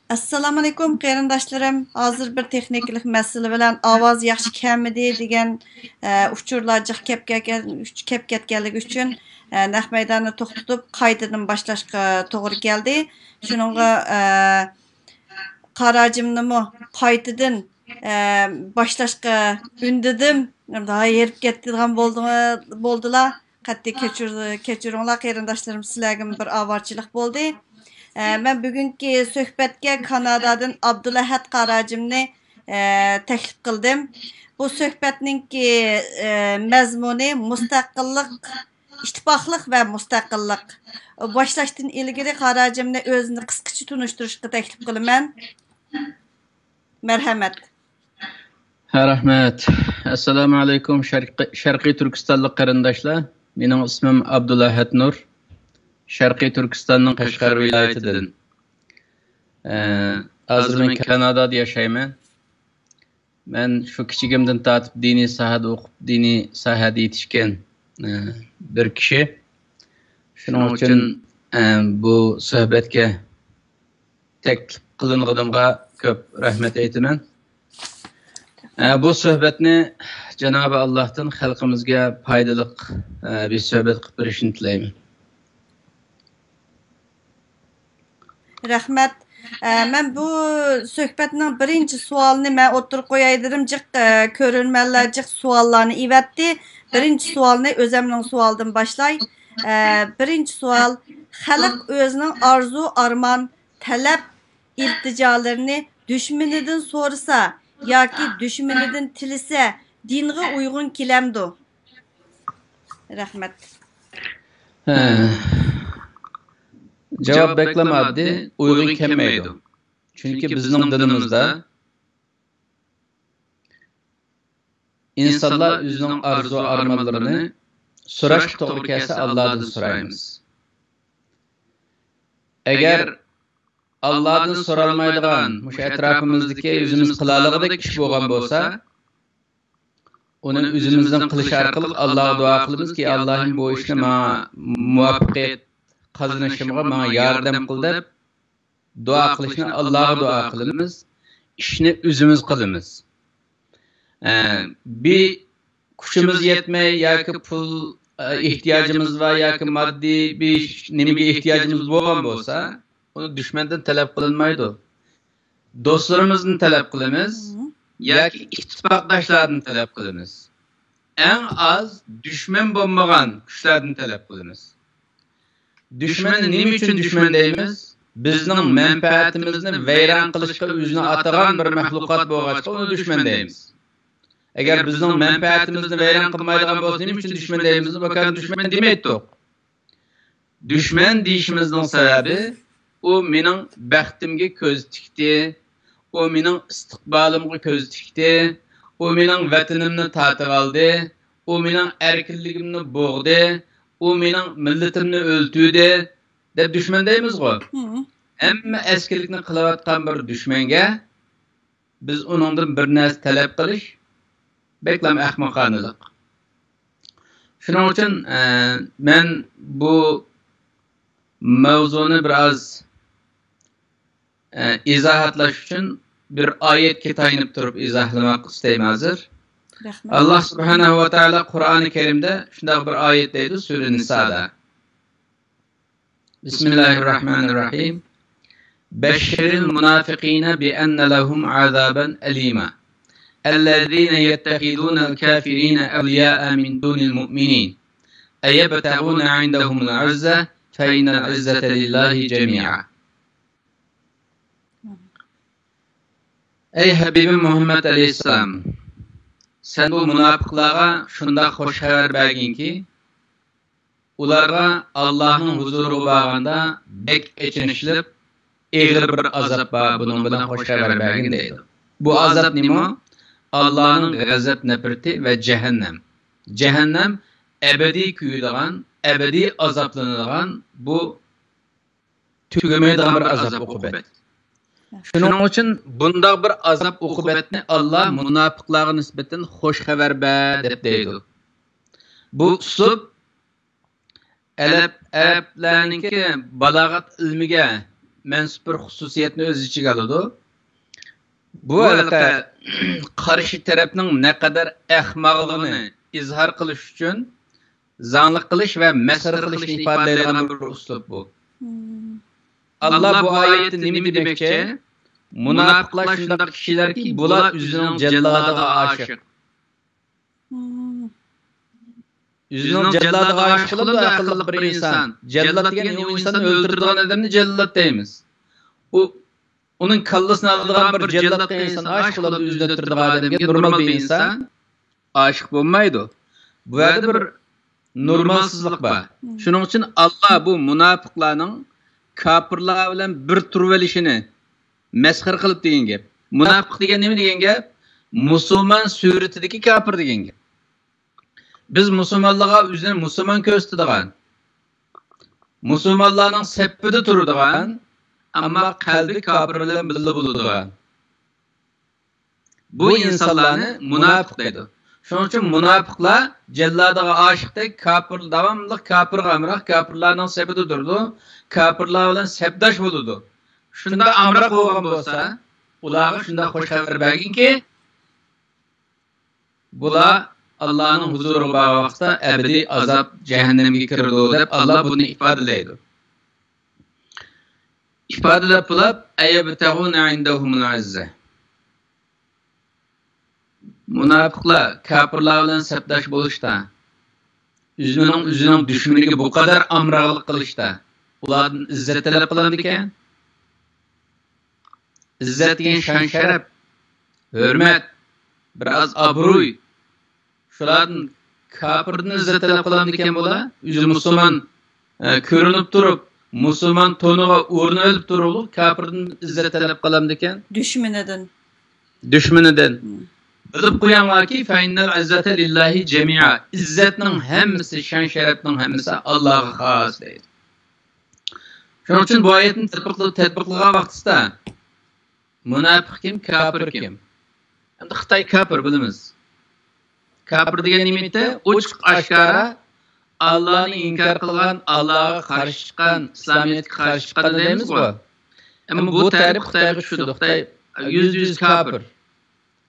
Assalamu alaykum qarindoshlarım. Hozir bir texniklik masala bilan ovoz yaxshi kelmidi degan uchurlar jiq kep ketganligi uchun naq maydonni to'xtatib qaytadan boshlashga to'g'ri keldi. Shuningga qarajimnimi qaytadan boshlashga undidim. Daha yerib ketdigan bo'ldilar. Qattiq kechiringlar qarindoshlarim, sizlarga bir avorchilik bo'ldi. Ben bugünkü söhbetke Kanada'dan Abdulahad Qarajimni teklif kıldım. Bu söhbetninki mezmuni müstakillik, ittifaklık ve müstakillik. Başlaştığın ilgili Qarajimni özünü kıskaça tunuşturuşka teklif kılıman. Merhamet. Rahmet. Assalamu alaikum Şarkı Türkistanlı qarindoshlar. Mening ismim Abdulahad Nur. Şarkı Türkistan'ın Qashqar viloyatidan. Hozir men Kanadada yashayman. Men shu kichigimdan tortib diniy sohada o'qib, diniy sohada yetishgan bir kishi. Shuning uchun bu suhbatga taklif qilinganimga ko'p rahmat aytaman. Bu suhbatni Cenab-ı Allah'tan xalqimizga foydali bir suhbat qilib berishini tilayman. Rahmet. Ben bu söhbetinin birinci sualını ben oturup koyaydım. Körülmeler suallarını ivetti. Birinci sualını özümün sualdan başlay. Birinci sual, halk özünün arzu, arman, talep, ilticalarını düşmanından sorsa, ya ki düşmanından tilise, dinge uygun kilemdu. Rahmet. Cevap beklemedi, uygun kelmeydi. Çünkü bizim dinimizde insanlar özünün arzu armanlarını soraş doğru kelse Allah'tan sorayımız. Eğer Allah'tan soralmaydıgan, şu etrafımızdaki özümüz kılalıqdaki iş boğan bolsa, onun özümüzden kılıç arkalık Allah'a dua kılımız ki Allah'ın bu işine muvaffakiyet kazanışımıza bana yardım kıl deb dua kılışını Allah'a dua kılımız, işini özümüz kılımız. Bir kuşumuz yetmey, ya ki pul ihtiyacımız var, ya ki maddi bir ihtiyacımız boğan bolsa, onu düşmenden talep kılınmaydı. Dostlarımızın talep kılımız, ya ki ittifakdaşlardan talep kılımız. En az düşman bulmagan kuşlardan talep kılımız. Düşman nima uchun düşman deymiz? Bizning menfaatimizni vayron qilishga o'zini atagan bir mahluqot bo'lg'achqa uni düşman deymiz. Agar bizning menfaatimizni vayron qilmaydigan bo'lsa, nima uchun düşman deymiz? Bakar düşman demaydik. Düşman deyishimizning sababi u mening baxtimga ko'z tikdi, u mening istiqbolimga ko'z tikdi, u mening vatanimni tortib oldi, u mening erkinligimni bo'g'di. O mening millatimni o'ltirdi deb düşman deymiz go. Hamma askirlikni qilayotgan bir düşmanga biz uningdan bir narsa talab qilish beklam ahmoqonalik. Shuning uchun men bu mavzuni biroz izohatlash uchun bir oyatga tayinib turib izohlamoq istayman hozir. Allah subhanahu wa ta'ala Kur'an-ı Kerim'de şundak bir ayet deydi Sure Nisa'da. Bismillahirrahmanirrahim. Beşşiril munafikine bi enne lehum azaben elima. Ellezine yettehidunel kafirine evliya'a min dunil mu'minin. Eyebtegune indahumul izze fe innel izzete lillahi cemi'a. Ey Habibim Muhammed Aleyhisselam, sen bu münafıklara şunda hoş haber bergin ki, ularga Allah'ın huzuru bağında bek geçinişlip, eğir bir azap var, bunun bilen hoş haber bergin deydi. Bu azap nima? Allah'ın gazap nefreti ve cehennem. Cehennem, ebedi kuyuduğun, ebedi azaplanılan bu tügemeydiğin bir azap ukubet. Şunun için bunda bir azap ukubatni Allah münafıklarga nisbeten hoş haber ber deb deydi. Bu uslub Arablarninki balagat ilmiga mensub bir xususiyetni o'z ichiga oladi. Bu albatta qarshi tarafning naqadar ahmoqligini izhor qilish uchun zanglik qilish va masxar qilishni ifodalaydigan bir uslub bu. Allah bu oyatda nima demoqchi? Munofiqlar shunday kishilarki, bular o'zining jallodiga oshiq. O'zining jallodiga oshiq bo'lib aqlli bir inson. Jallod degan u insonni o'ldiradigan odamni jallod deymiz. Uning kallasini oladigan bir jallodga inson oshiq bo'lib o'zini o'ldiradigan odamga normal bir inson oshiq bo'lmaydi. Bu yerda bir normalsizlik bor. Shuning uchun Allah bu munofiqlarning kafirlar bilan bir turib olishini masxar qilib degan gap. Munofiq degan nima degan gap? Musulmon suratidagi kafir degan gap. Biz musulmonlarga o'zini musulmon ko'rsatadigan, musulmonlarning saffida turadigan, ammo qalbi kafir bilan birga bo'ladigan bu insonlarni munofiq deydi. Shuning uchun munofiqlar jallodiga oshiqdek kafir davomli kafirga amroq kafirlarning saffida turdi, kafirlar bilan sabdosh bo'ladi. Shunda amroq bo'lgan bo'lsa, ularga shunda xush xabar berginki, bular Allah'ın huzuru bağışta ebedi azap cehennemge kirdi deb Allah bunu ifadelaydi. İfadelep bulab eyyebtehune indehumul azze. Munafiqlar kafirlar bilan sapdash bo'lishda, o'zining dushmaniga bu qadar amroqlik qilishda, ulardan izzat talab qiladi ekan. Izzat degan shon sharaf, hurmat, biroz obro'y. Şulardan kafirden izzat talab qiladi ekan bo'lar. O'zi musulmon ko'rinib turib, musulmon to'niga o'rni olib turib, kafirden izzat talab qiladi ekan. Düşmanidan. Bilib qo'yinglarki, fa innal izzata lillahi jami'a. İzzatning hammasi, shon sharafning hammasi Allohga xos deydi. Shuning uchun bu oyatni tatbiqlagan vaqtida munofiq kim, kafir kim? Endi Xitoy kafir bilamiz. Kafir degan nimetda ochiq oshkora Allohni inkor qilgan, Allohga qarshi chiqqan, islomiyatga qarshi chiqqan deymiz ku. Ammo bu tarix Xitoyga tushdi. Xitoy %100 kafir.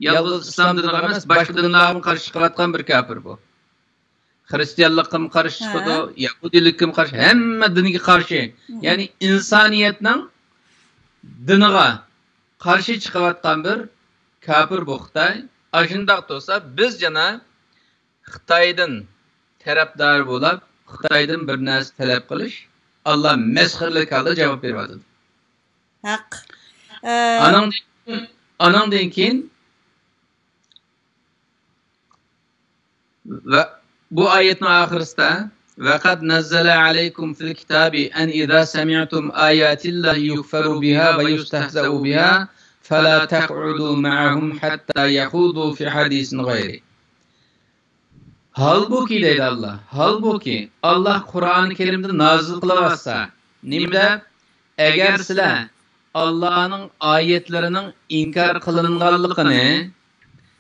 Yalnız İslam diniga emas, boshqa dinlarga qarshi chiqayotgan bir kafir bu. Hristiyanlikka qarshi chiqadi, Yahudilikka qarshi, hamma dinga qarshi. Ya'ni insoniyatning diniga qarshi chiqayotgan bir kafir bu Xitoy. Ashundaq bo'lsa, biz yana Xitoydan tarafdor bo'lib, Xitoydan bir narsa talab qilish, Allah mesxirlik holda javob beradi. Haq. Anandan keyin ve bu ayetin ahirisinde وَقَدْ نَزَّلَ عَلَيْكُمْ فِي الْكِتَابِ أَنْ إِذَا سَمِعْتُمْ آيَاتِ اللَّهِ يُكْفَرُ بِهَا وَيُسْتَهْزَأُ بِهَا فَلَا تَقْعُدُوا مَعَهُمْ حَتَّى يَخُوضُوا فِي حَدِيثٍ غَيْرِهِ. Halbuki deydi Allah. Halbuki Allah Kur'an-ı Kerim'de nazil kılavazsa, nimde eğer sizler Allah'ın ayetlerinin inkar kılınganlıkını,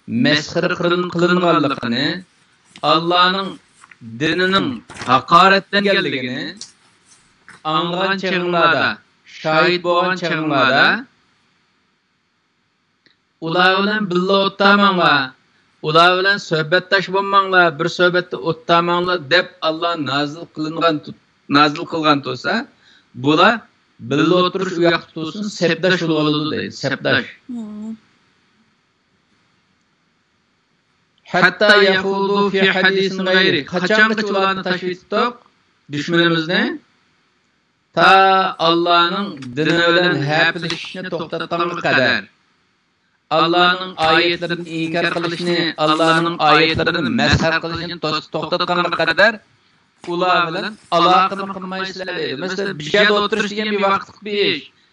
mesxir kılınganlıkını, Allah'ın dininin hakaretten geldiğini, anlayan çağınlarda, şahit boğan çağınlarda, ular bilan birga o'ttamanglar, ular bilan suhbatdosh bo'lmanglar, bir suhbatda o'ttamanglar deb Allah nazil qilgan bo'lsa, bular birga o'tirish u yoqda tursin, sabdosh bo'ladi deydi, sabdosh. Hatta yahudu fi hadisin gayri. Qachongacha ularni tashviq etdik, dushmanimizni ta Allah'ın dini bilan hapilishni to'xtatgan qadar. Allah'ın ayetlerini inkar qilishni, Allah'ın ayetlerini mesxar qilishni to'xtatgan qadar ular bilan aloqa qilmaysizlar deydi. Masalan, bir yerda o'tirish degan bir vaqt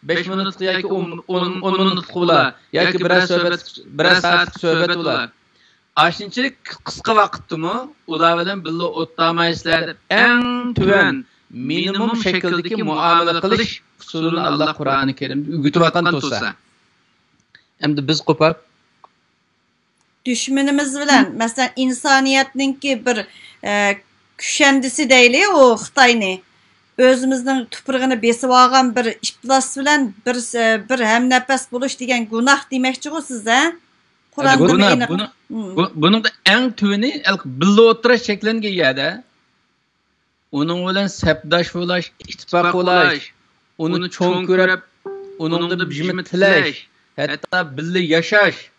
5 minutlik yoki 10 minutlik bo'lar, yoki bir soatlik suhbat bo'lar. Aşınçılık qisqa vaqtdimi ular bilan birga o'tmaysizlar deb eng tuvan minimum shakldagi muomala qilish usulini Allah Qur'oni Karimda o'rgatayotgan bo'lsa, endi biz qo'pab düşmanimiz bilan, masalan, insoniyatninki bir kushandisi deyli, o Xitoyni özümüzün tuprağını besip algan bir iflas bilen bir hem nefes buluş degen günah demekçi o siz ha? Kur'an'da mı eni? Bunun da en tüveni billa otura şeklenge yada. Onun bilen sepdaş bulaş, ittifak bulaş, onu çoğun görüp, onun da bijimi tilaş, hatta billa yaşaş,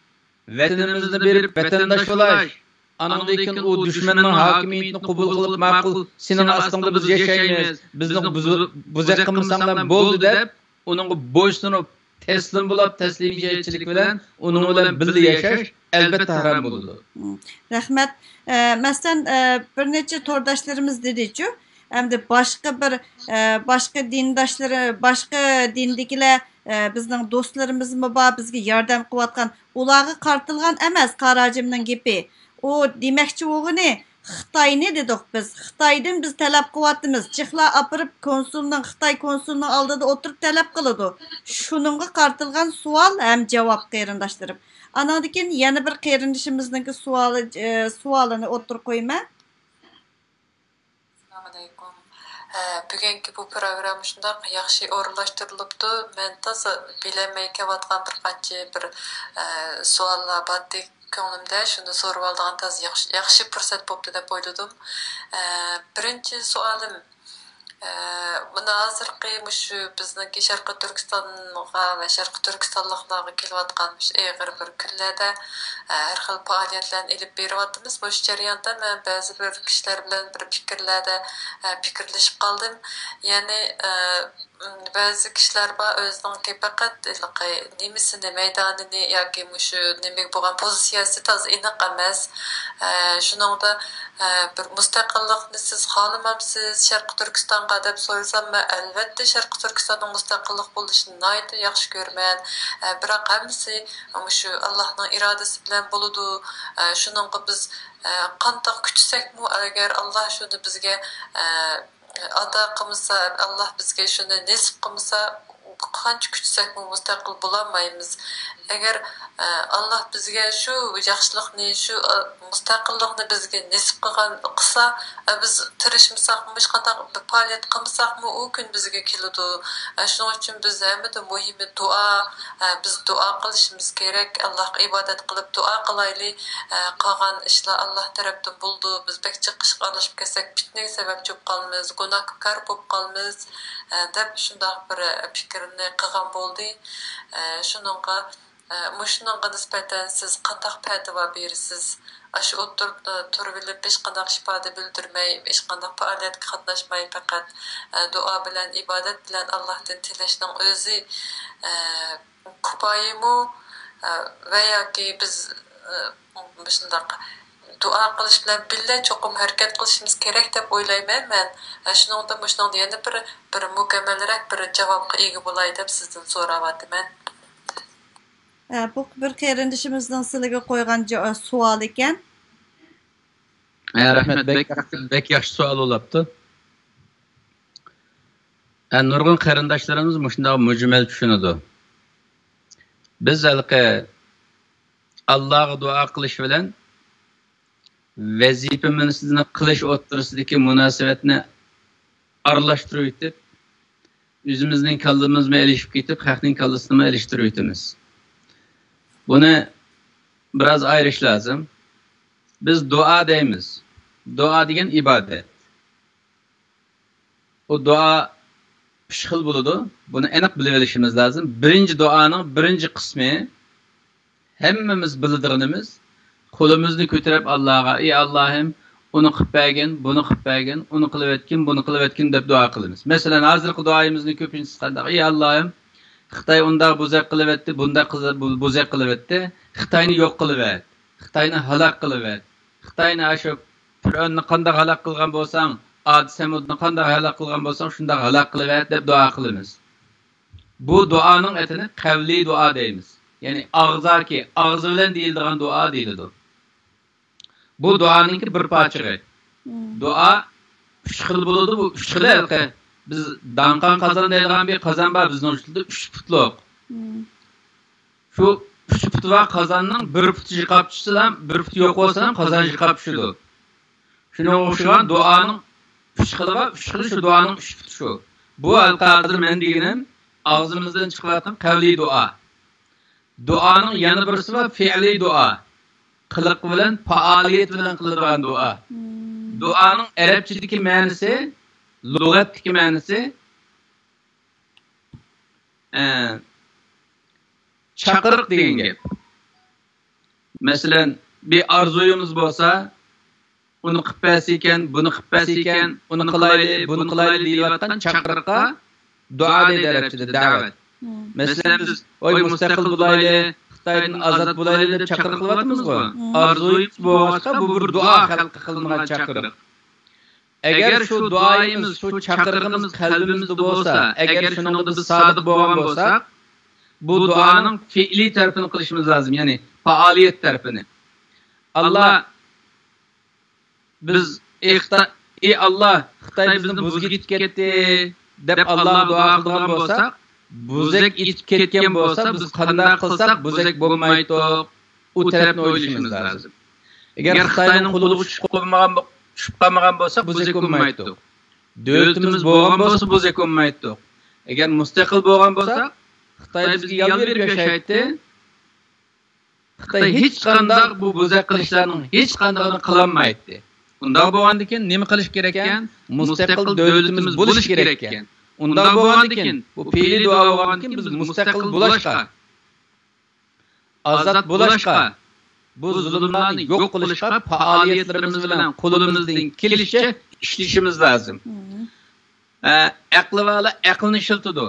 vatanımızda bir vatandaş bulaş. Anadolu'daki o düşmanın hakimiyetini kabul kılıp makul, senin aslında biz yaşaymayız, bizden buzak kılmışsanlar boldu dep, onun boysunup, teslim bulup, teslimiyetçilik bilen, onun bilen billa yaşaş, elbette haram buldu. Rahmet. Mesela bir neçe tordaşlarımız dedi ki, hem de başka dindaşları, başka dindikiler bizning dostlarımız mı var, bizga yardım qilayotgan, ularga qartilgan emas Qarajimning gepi. O demakchi o'g'ini Xitoyni dedik biz. Xitoydan biz talab qilyapmiz. Chexlar apirib Xitoy konsulning oldida o'tirib talab qiladi. Shuningga qartilgan savol ham javob qarindoshlarım. Anadan keyin yana bir qarindishimizning savolini o'tirib qo'yma. Assalamualaikum. Bugungi bu program shundoq yaxshi o'rinlashtirilibdi. Men toza bilemay kelayotgan bir qancha bir savollar bordek ko'nglimda, shuni so'rab olgan toza yaxshi fursat bo'pti deb o'yladim. Birinchi savolim buni hozirgi shu bizniki Sharqi Turkistonga va Sharqi Turkistonliklarga kelayotgan ig'ir bir kunlarda har xil faoliyatlarni ilib beryapmiz. Bu jarayonda men ba'zi bir kishilar bilan bir fikrlarda fikrlashib qoldim. Ya'ni ba'zi kishilar bor o'zining faqat nimasini maydonini yoki shu nima bo'lgan pozitsiyasi toza aniq emas. Shuningda bir mustaqillikni siz xohlamamsiz Sharqi Turkistonga deb so'rasam, men albatta Sharqi Turkistonning mustaqillik bo'lishini nihoyat yaxshi ko'raman. Biroq hammasi shu Allohning irodasi bilan bo'ladi. Shuningga biz qandoq kutsakmi, agar Alloh shuni bizga ato qilmasa, Alloh bizga shuni nasib qilmasa, qancha kutsakmi mustaqil bo'lolmaymiz. Agar Alloh bizga shu yaxshilikni, shu mustaqillikni bizga nasib qilsa, biz tirishmasaqmi, hech qanday faoliyat qilmasaqmi, u kun bizga keladi. Shuning uchun biz hamda muhimi duo, biz duo qilishimiz kerak. Allohga ibodat qilib duo qilaylik. Qolgan ishlar Alloh tarafdan bo'ldi. Biz bekcha qishqalashib kelsak, fitnaga sababchi bo'lib qolamiz, gunohkor bo'lib qolamiz deb shunday bir fikrni qilgan bo'ldi. Shuningga Muşununğa nisbeten siz qandaq fatva berisiz? Aşı oturup turbilib hech qandaq ifade bildirmey, hech qandaq faoliyatga qatnaşmay, faqat dua bilan, ibadat bilan Allohdan tilashning o'zi kifoyimi va yoki biz shundaq dua qilish bilan birga cho'qim harakat qilishimiz kerak deb o'ylayman men. Shuningda yana bir mukammalroq bir javobga ega bo'lay deb sizdan so'rayapman. Bu bir qarindishimizning sizlarga qo'ygan savol ekan. Rahmat, bek yaxshi savol bo'libdi. Nurg'un qarindoshlarimiz shunday mujmal tushunadi. Biz halqa Allohga duo qilish bilan vazifamizni qilish o'rtasidagi munosabatni aralashtirib o'tib, o'zimizning kallamizni elishib ketib, xalqning kallasini elishtirib o'tamiz. Bunu biraz ayrış lazım. Biz dua deymiz. Dua degan ibadet. O dua üç xil buludu. Bunu aniq bilib olishimiz lazım. Birinci duanın birinci kısmı hemmimiz bildirganimiz qo'limizni ko'tarib Allohga, ey Allohim, uni qilib bergin, buni qilib bergin, uni qilib etgin, buni qilib etgin deb duo qilamiz. Masalan, hozirgi duoyimizni ko'pinchisi qanday? Ey Allohim, Xitoy unda buzaq qilib etdi, bunda buzaq qilib etdi. Xitoyni yo'q qilib et. Xitoyni halok qilib et. Xitoyni shu Fir'avnni qanday halok qilgan bo'lsang, Ad Samudni qanday halok qilgan bo'lsang, shunda halok qilib et deb duo qilamiz. Bu duoning etini qavli duo deymiz. Ya'ni og'zaki, og'zi bilan deyiladigan duo deyiladi. Bu duoninki bir parchasi. Duo 3 xil bo'ladi, bu 3 xil halqa. Biz danqan qozon deydigan bir qozon bor bizning tilda 3 putliq. Shu 3 put va qozonning 1 puti yiqab tushsa ham, 1 put yo'q bo'lsa ham qozon yiqab tushadi. Shunga o'xshagan duoning 3 xili var, 3 xili şu duanın 3 puti şu. Bu al-Qadir men deganim ağzımızdan chiqayotgan qavli duo. Duoning yana birisi var fi'li duo. Qiliq bilan, faoliyat bilan qilinadigan duo. Duoning arabchadagi ma'nosi, lug'atdagi ma'nosi chaqiriq degan gap. Masalan, bir arzuyumuz bo'lsa, uni qilib bersa ekan, buni qilib bersa ekan, uni qilayli, buni qilayli deyotgan chaqiriqqa duo deydi arabchada, da'vat. Masalan, biz oy mustaqil bo'layli, Xitoydan ozod bo'layli deb chaqiriq qilyapmiz-ku. Arzuyimiz bo'lsa, bu bir duo xalqqa qilingan chaqiriq. Agar shu duoyimiz, shu chaqiriqimiz qalbimizda bo'lsa, agar shuningda biz sodiq bo'lgan bo'lsak, bu duoning fi'li tarafini qilishimiz lozim, ya'ni faoliyat tarafini. Allah biz ey Allah, Xitoy bizni buzga yetib ketdi deb Alloh duo qilgan bo'lsak, buzak yetib ketgan bo'lsa, biz qanday qilsak buzak bo'lmaydi, u tarafni o'ylashimiz lozim. Agar Xitoyning qo'liga tushib qolmagan bo'lsa, buzak bo'lmaydi. Davlatimiz bo'lgan bo'lsa, buzak bo'lmaydi. Agar mustaqil bo'lgan bo'lsa, Xitoy bizga yo'l berib yashaydi. Xitoy hech qanday bu buzak qilishlarning hech qandayini qilolmaydi. Unda bo'lgandan keyin nima qilish kerak ekan? Mustaqil davlatimiz bo'lish kerak ekan. Unda bo'lgandan keyin bu fe'li duo bo'lgandan keyin biz mustaqil bo'lishqa, ozod bo'lishqa, bu zulmlarni yo'q qilishqa faoliyatlarimiz bilan qo'limizdan kelishicha ishlashimiz lozim. Aqli vala aqlni ishlatadi.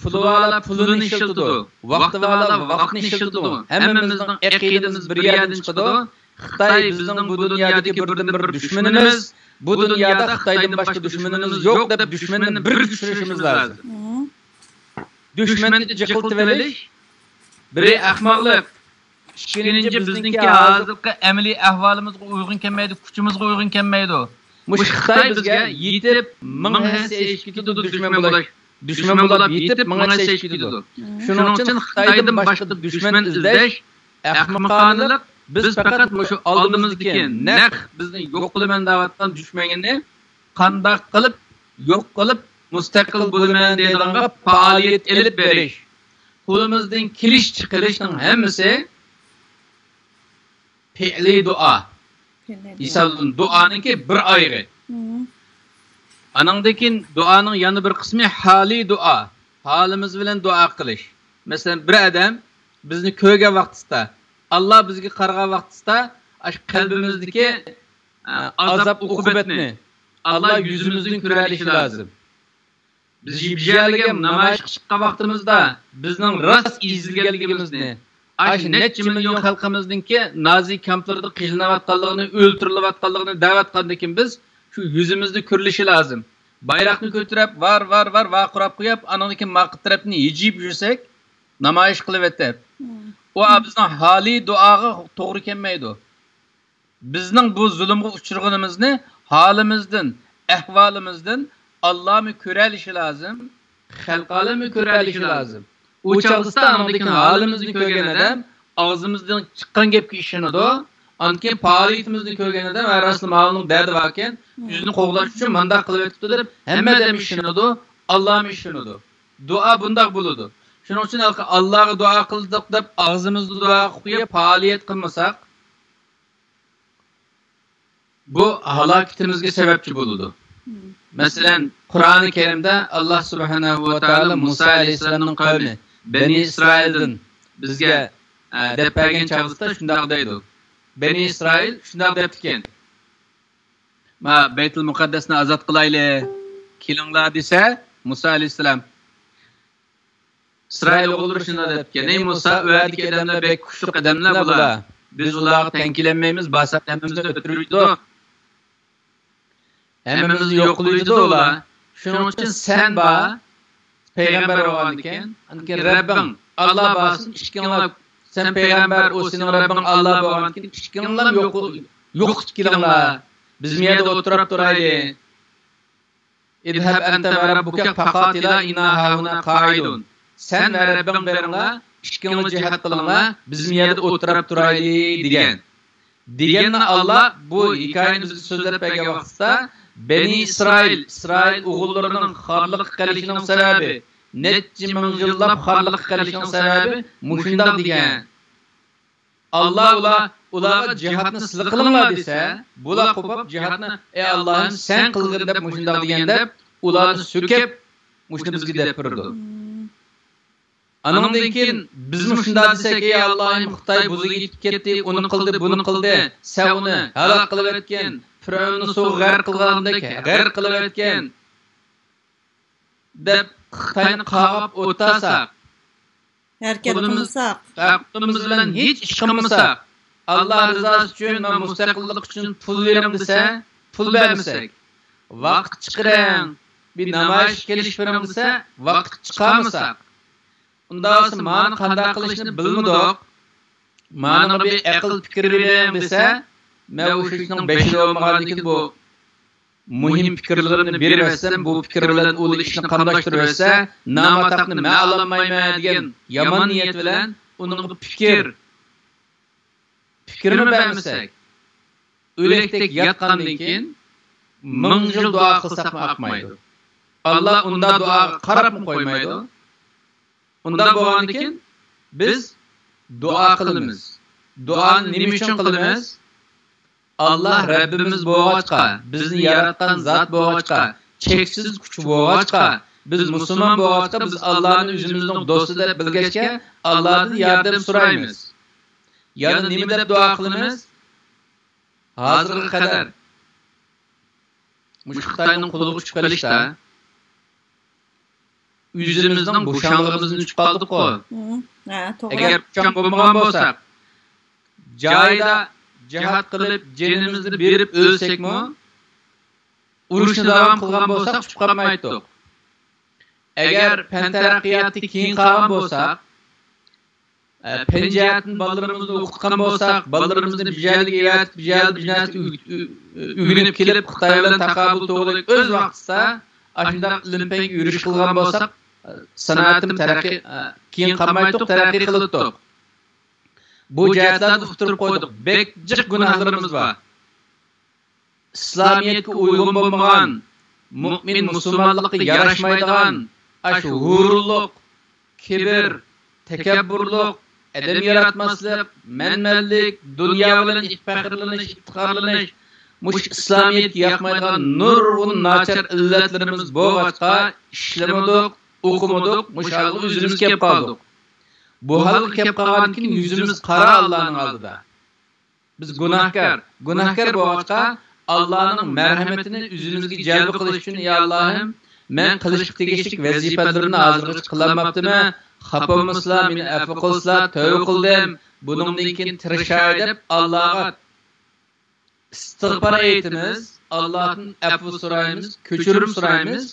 Puli vala pulini ishlatadi. Vaqti vala vaqtni ishlatadi. Hammamizning aqidamiz bir yerdan chiqadi. Xitoy bizning bu dunyodagi birdan-bir dushmanimiz. Bu dunyoda Xitoydan boshqa dushmanimiz yo'q deb dushmanni bir tushirishimiz lozim. Dushmanni jiqiltib olish biri ahmoqlik. Ikkinchi bizningki hozirgi amaliy ahvolimizga uyg'un kelmaydi, kuchimizga uyg'un kelmaydi. Mush Xitoy bizga yetib, ming hassa eshib ketdi dushman bo'lish. Dushman bo'lib yetib, ming hassa eshib ketdi. Shuning uchun Xitoydan boshqa dushman izlash ahmoqonalik. Biz faqat shu oldimizdagi naq bizni yo'q qilaman da'vatdan dushmanini qanday qilib yo'q qilib mustaqil bo'laman deydiganga faoliyat elib berish. Qo'limizdan kelish chiqarishning hammasi fi'li duo. Misaldan duoninki bir ayrı. Anandaki duanın yana bir kısmı hali duo. Halimiz bilan duo qilish. Masalan, bir adam bizni ko'rgan vaqtida Allah bizga qarg'a vaqtida ash qalbimizdagi azob uqubatni Allah yuzimizdan ko'ralishi lozim. Biz yibjaliga namoyish chiqqan vaqtimizda bizning rost izilganligimizni ash necha million xalqimizningki nazi kamplarda qiynalib o'ltirilayotganligini da'vat qilgandan biz shu yuzimizni ko'rilishi lozim. Bayroqni ko'tarib var qurab qo'yib, ananiki maqit tarafni yejib yursak, namoyish qilib o'tib. O bizning hali duoga to'g'ri kelmaydi. Bizning bu zulmga uchirganimizni halimizdan, ahvolimizdan Allohmi ko'ralishi lozim, xalqalimi ko'ralishi lozim. U chog'da anandagi halimizni ko'rgan odam og'zimizdan chiqqan gapga ishonadi. Ankin faoliyatimizni ko'rgan odam rasman ma'lum dardi bor ekan, yuzini qo'g'lash uchun mundaq qilib o'tibdi deb hamma odam ishonadi, Allohmi ishonadi. Duo bundoq bo'ladi. Shuning uchun Allohga duo qildik deb og'zimizni duo qo'yib faoliyat qilmasak, bu halokatimizga sababchi bo'ladi. Masalan, Qur'oni Karimda Alloh subhanahu va taolo Musa alayhisolamning qavmi Bani Isroildan bizga deb bergan chaqirishda shunday deydi. Bani Isroil shunday deb ekan. Ma Baytul Muqaddasni ozod qilayli, kelinglar desa, Musa alayhisolam İsrail o'g'illari shunday deb ekan. Ey Musa, o'yadagi odamlar bek kuchli odamlar bular. Biz ularga tankilanmaymiz, basatlamimizni o'tiruydi. Hammamizni yo'q qiluvdi ular. Shuning uchun sen payg'ambar bo'lgan ekan, anki Rabbing Alloh bo'lsin, ishkinglar sen payg'ambar, o sening Rabbing Alloh bo'lgan ekan, ishkinglar yo'q qilinglar. Biz bu yerda o'tirib turaylik. İzhab anta va rabbuka faqatila inna hauna qa'idun. Sen ve Rabbing beringlar, ishkinglar jihad qilinglar, biz bu yerda o'tirib turaylik degan. Deganni Allah bu hikoyani bizga so'zlab bergan vaqtda Beni İsrail oğullarının xarlıq qilishinin səbəbi, neçə min yıllab xarlıq qilishinin səbəbi muşundaq degan. Allah ularga cihatni siz qilinglar desa, bular qo'pib cihatni ey Allohim sen qilgin deb muşundaq degan deb ularni so'kib mushuni bizga deb turdi. Anandan keyin biz shunda desak, ey Allohim Xitoy buziga yetib ketdi, uni qildi, buni qildi, sen uni halok qilib o'tgan, Firavunni suv g'arq qilgandek g'arq qilib o'tgan deb Xitoyni qag'ab o'tasak, harakat qilsak, aqlimiz bilan hech ish qilmasak, Alloh rizosi uchun va mustaqillik uchun pul bering desa, pul bermasak, vaqt chiqaring, bir namoyish kelish bering desa, vaqt chiqarmasak, unda mani qanday qilishni bilmadik, mani bir aql fikr bering desa, men o'sha ishning beshida olmaganligini bu muhim fikrlarni berib versem, bu fikr bilan u ishni qamdashtirib versa, namataqni men olmayman degan yomon niyat bilan uning fikrini bermasak, o'lakdek yotgandan keyin ming yil duo qilsak ham aqmaydi. Allah unda duoga qarab qo'ymaydi. Unda bo'lgandan keyin biz duo qilamiz. Duoni nima uchun qilamiz? Allah Rabbimiz bo'lg'achqa, bizni yaratgan zot bo'lg'achqa, cheksiz kuch bo'lg'achqa, biz musulmon bo'lg'achqa, biz Allohning o'zimizning do'sti deb bilgachga Allohdan yordam so'raymiz. Yana nima deb duo qilamiz? Hozirga qadar Xitoyning quliga chiqib qolishda o'zimizning bo'shanlig'imizni uchib qoldik-ku. to'g'ri. Agar bo'shan bo'lmagan bo'lsak, joyida jihad qilib, jinimizni berib o'lsakmi, urushni davom qilgan bo'lsak, chiqib qolmaydik. Agar fan-taraqqiyotni keyin qilgan bo'lsak, penjatni bolalarimizni o'qitgan bo'lsak, bolalarimizni bijalik evatib, bijalik o'rganib kelib, Xitoy bilan taqabul to'g'rilik o'z vaqtida ashunday ilm-fan yurish qilgan bo'lsak, sanoatim taraqqiy keyin qolmaydik, taraqqiy qildik. Bu jihatlarni uqtirib qo'ydik. Bekjiq gunohlarimiz bor. İslamiyetga uygun bo'lmagan, mu'min musulmonlikka yarashmaydigan ashu g'ururlik, kibr, takabburlik, adam yaratmaslik, manmanlik, dunyo bilan faxrlanish, iftixorlanish, mush İslamiyetga yoqmaydigan nurg'un nachar illatlarimiz bo'lg'achqa ishlamadik, o'qimadik, mushal o'zimiz kelib qoldik. Bu halga kelib qolgandan keyin yuzimiz qara Allohning oldida. Biz gunohkor bo'lg'achqa Allohning marhamatini o'zimizga jalb qilish uchun ey Allohim, men qilishga tegishli vazifalarimni hozirgacha qilolmabdimmi? Xafa bo'lmaslar, meni afv qilsizlar, tavba qildim. Buningdan keyin tirishay deb Allohga istig'for aytamiz, Allohdan afv so'raymiz, kechirim so'raymiz.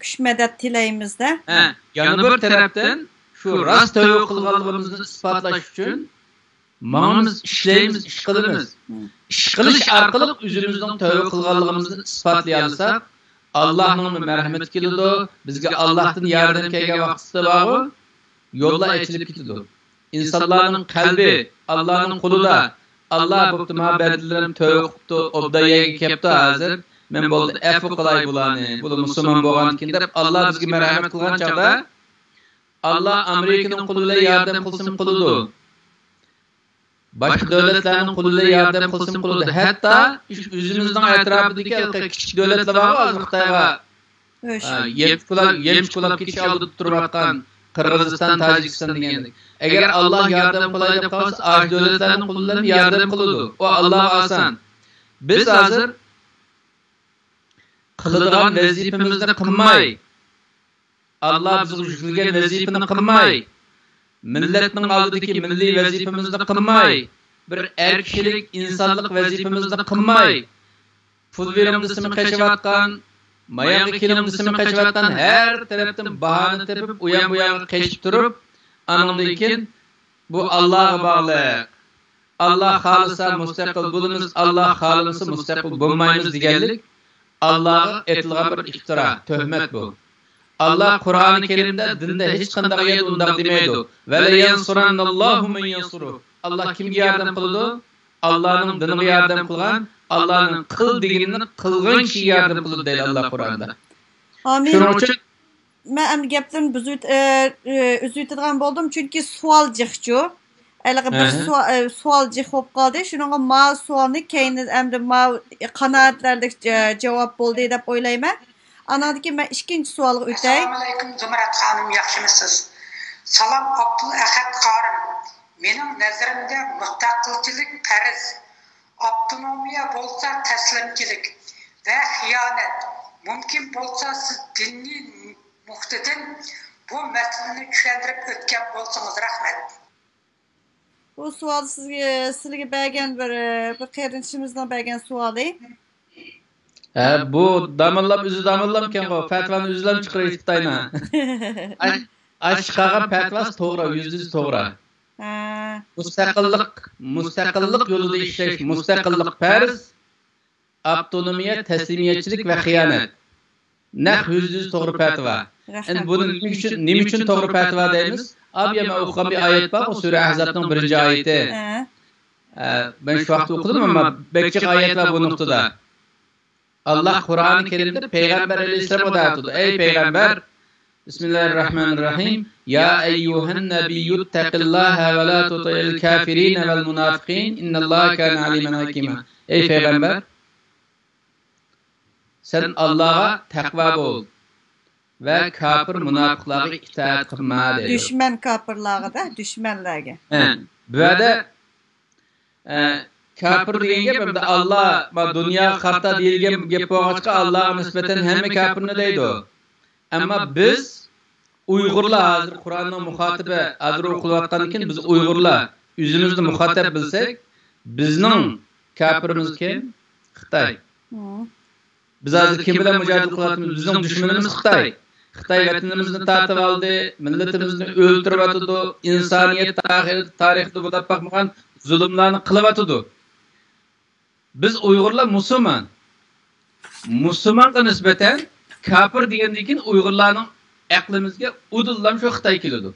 Kuch madad tilaymiz-da. Yana bir tarafdan şu rast tövbe qilganligimizni isbotlash uchun ma'nimiz ishlaymiz, ish qilamiz. Ish qilish orqali o'zimizning tövbe qilganligimizni isbotlay olsak, Allohning marhamati keladi, bizga Allohdan yordam kelgan vaqtda bor, yo'llar ochilib ketadi. İnsanlarning qalbi Allohning qo'lida. Allah bo'pti, ma'badlarim tövbe qilibdi, obdayaga kelibdi hozir. Men bo'ldi, afv qilay bularni. Bu musulmon bo'lgan keyin deb Allah bizga marhamat qilgan chaqda Allah Amerika'nın quluyla yardım qilsin qiladi. Başka devletlerin quluyla yardım qilsin qiladi. Hatta o'zimizning atrofidagi kichik davlatlar bor, Xitoyga yemchiqlab ketish oldida turayotgan Qirg'iziston, Tojikiston degandek. Agar Alloh yardım qilay deb qolsa, o'sha davlatlarning quluyla yardım qiladi. O Alloh oson. Biz hozir qiladigan vazifamizni qilmay, Allah bizga yuklangan vazifani qilmay, millatning oldidagi milliy vazifamizni qilmay, bir erkchilik, insonlik vazifamizni qilmay, pul berimizni qachayotgan, mayoqqa kelimizni qachayotgan har tarafdan bahona tepib, u ham bu yoqqa qechib turib, andan keyin bu Allohga bog'liq. Allah xolisa mustaqil bo'lamiz, Allah xohlasa mustaqil bo'lmaymiz deganlik Allohga aytilgan bir iftira, tuhmat bu. Allah Kur'an-ı Kerim'de dinde hiç qanday undaq demaydi. Ve la yansuranallohu men yansuru. Allah kimga yardım qiladi? Allah'ın diniga yardım kılgan, Allah'ın kıl deganini kılgan kişiga yardım kıldı deydi Allah Kur'an'da. Amin. Şunun için Men endi gaplarni uzaytirgan boldim chunki savol jiqchu. Әлгі бір суал жиқ болып қалды. Шуныңға ма суалны кейін әмді ма қанаатларлық жауап болды деп ойлаймын. Анадaki мен ikkinchi sualga o'tay. Assalomu alaykum Zumrat xonim, yaxshimisiz? Salom Abdul Ahad Qorim. Mening nazarimda mustaqilchilik farz, avtonomiya bo'lsa taslimchilik va xiyonat. Mumkin bo'lsa siz diniy muhtidan bu masalani tushuntirib o'tgan bo'lsangiz rahmat. Bu sual sizga bergan bir qarindishimizdan bergan suoli. Bu damıllab damıllamken o fetvani üzülam çıkıyor Xitayna. Aşkağa fetvası toğra, %100 toğra. Mustaqillik yolunda işleyiş, mustaqillik farz, avtonomiya, teslimiyetçilik ve hıyanet. Naq %100 toğra fetva. Yani bunun nima uchun to'g'ri fatvo deymiz? Abi men o'qigan bir oyat bor, o sura Ahzabning 1-oyati. Ben shu vaqt o'qidim, ammo bekchiq oyat var bu nuqtada. Allah Qur'oni Karimda Payg'ambar alayhisalomga aytdi: "Ey payg'ambar, Bismillahirrahmanirrahim. Ya eyyuhan nabiyyu taqillaha ve la tuti'il kafirin vel munafiqin. Innallaha kana aliman hakima." Ey payg'ambar, sen Allah'a takva bol ve kafir münafıklara itaat kılma dedi. Düşman kafirlarga da, düşmanlarga. Bu yerda kafir degenge Allah dünya harta deyilgan gap bo'lg'achqa Allohga nisbatan hamma kafirni deydi o. Ammo biz Uyg'urlar hozir Qur'onning muhotibi hozir o'qilayotgan ekan, biz Uyg'urlar o'zimizni muhotab bilsak, bizning kafirimiz kim? Xitoy. Biz hozir kim bilan mujohidlik qilyapmiz? Bizning dushmanimiz Xitoy. Xitoy vatanimizni tortib oldi, millatimizni o'ldirib atdi, insoniyat tarixida bo'lib boqmagan zulmlarni qilib atdi. Biz Uyg'urlar musulmon. Musulmonga nisbatan kafir degandan keyin Uyg'urlarning aqlimizga udullam shu Xitoy keladi.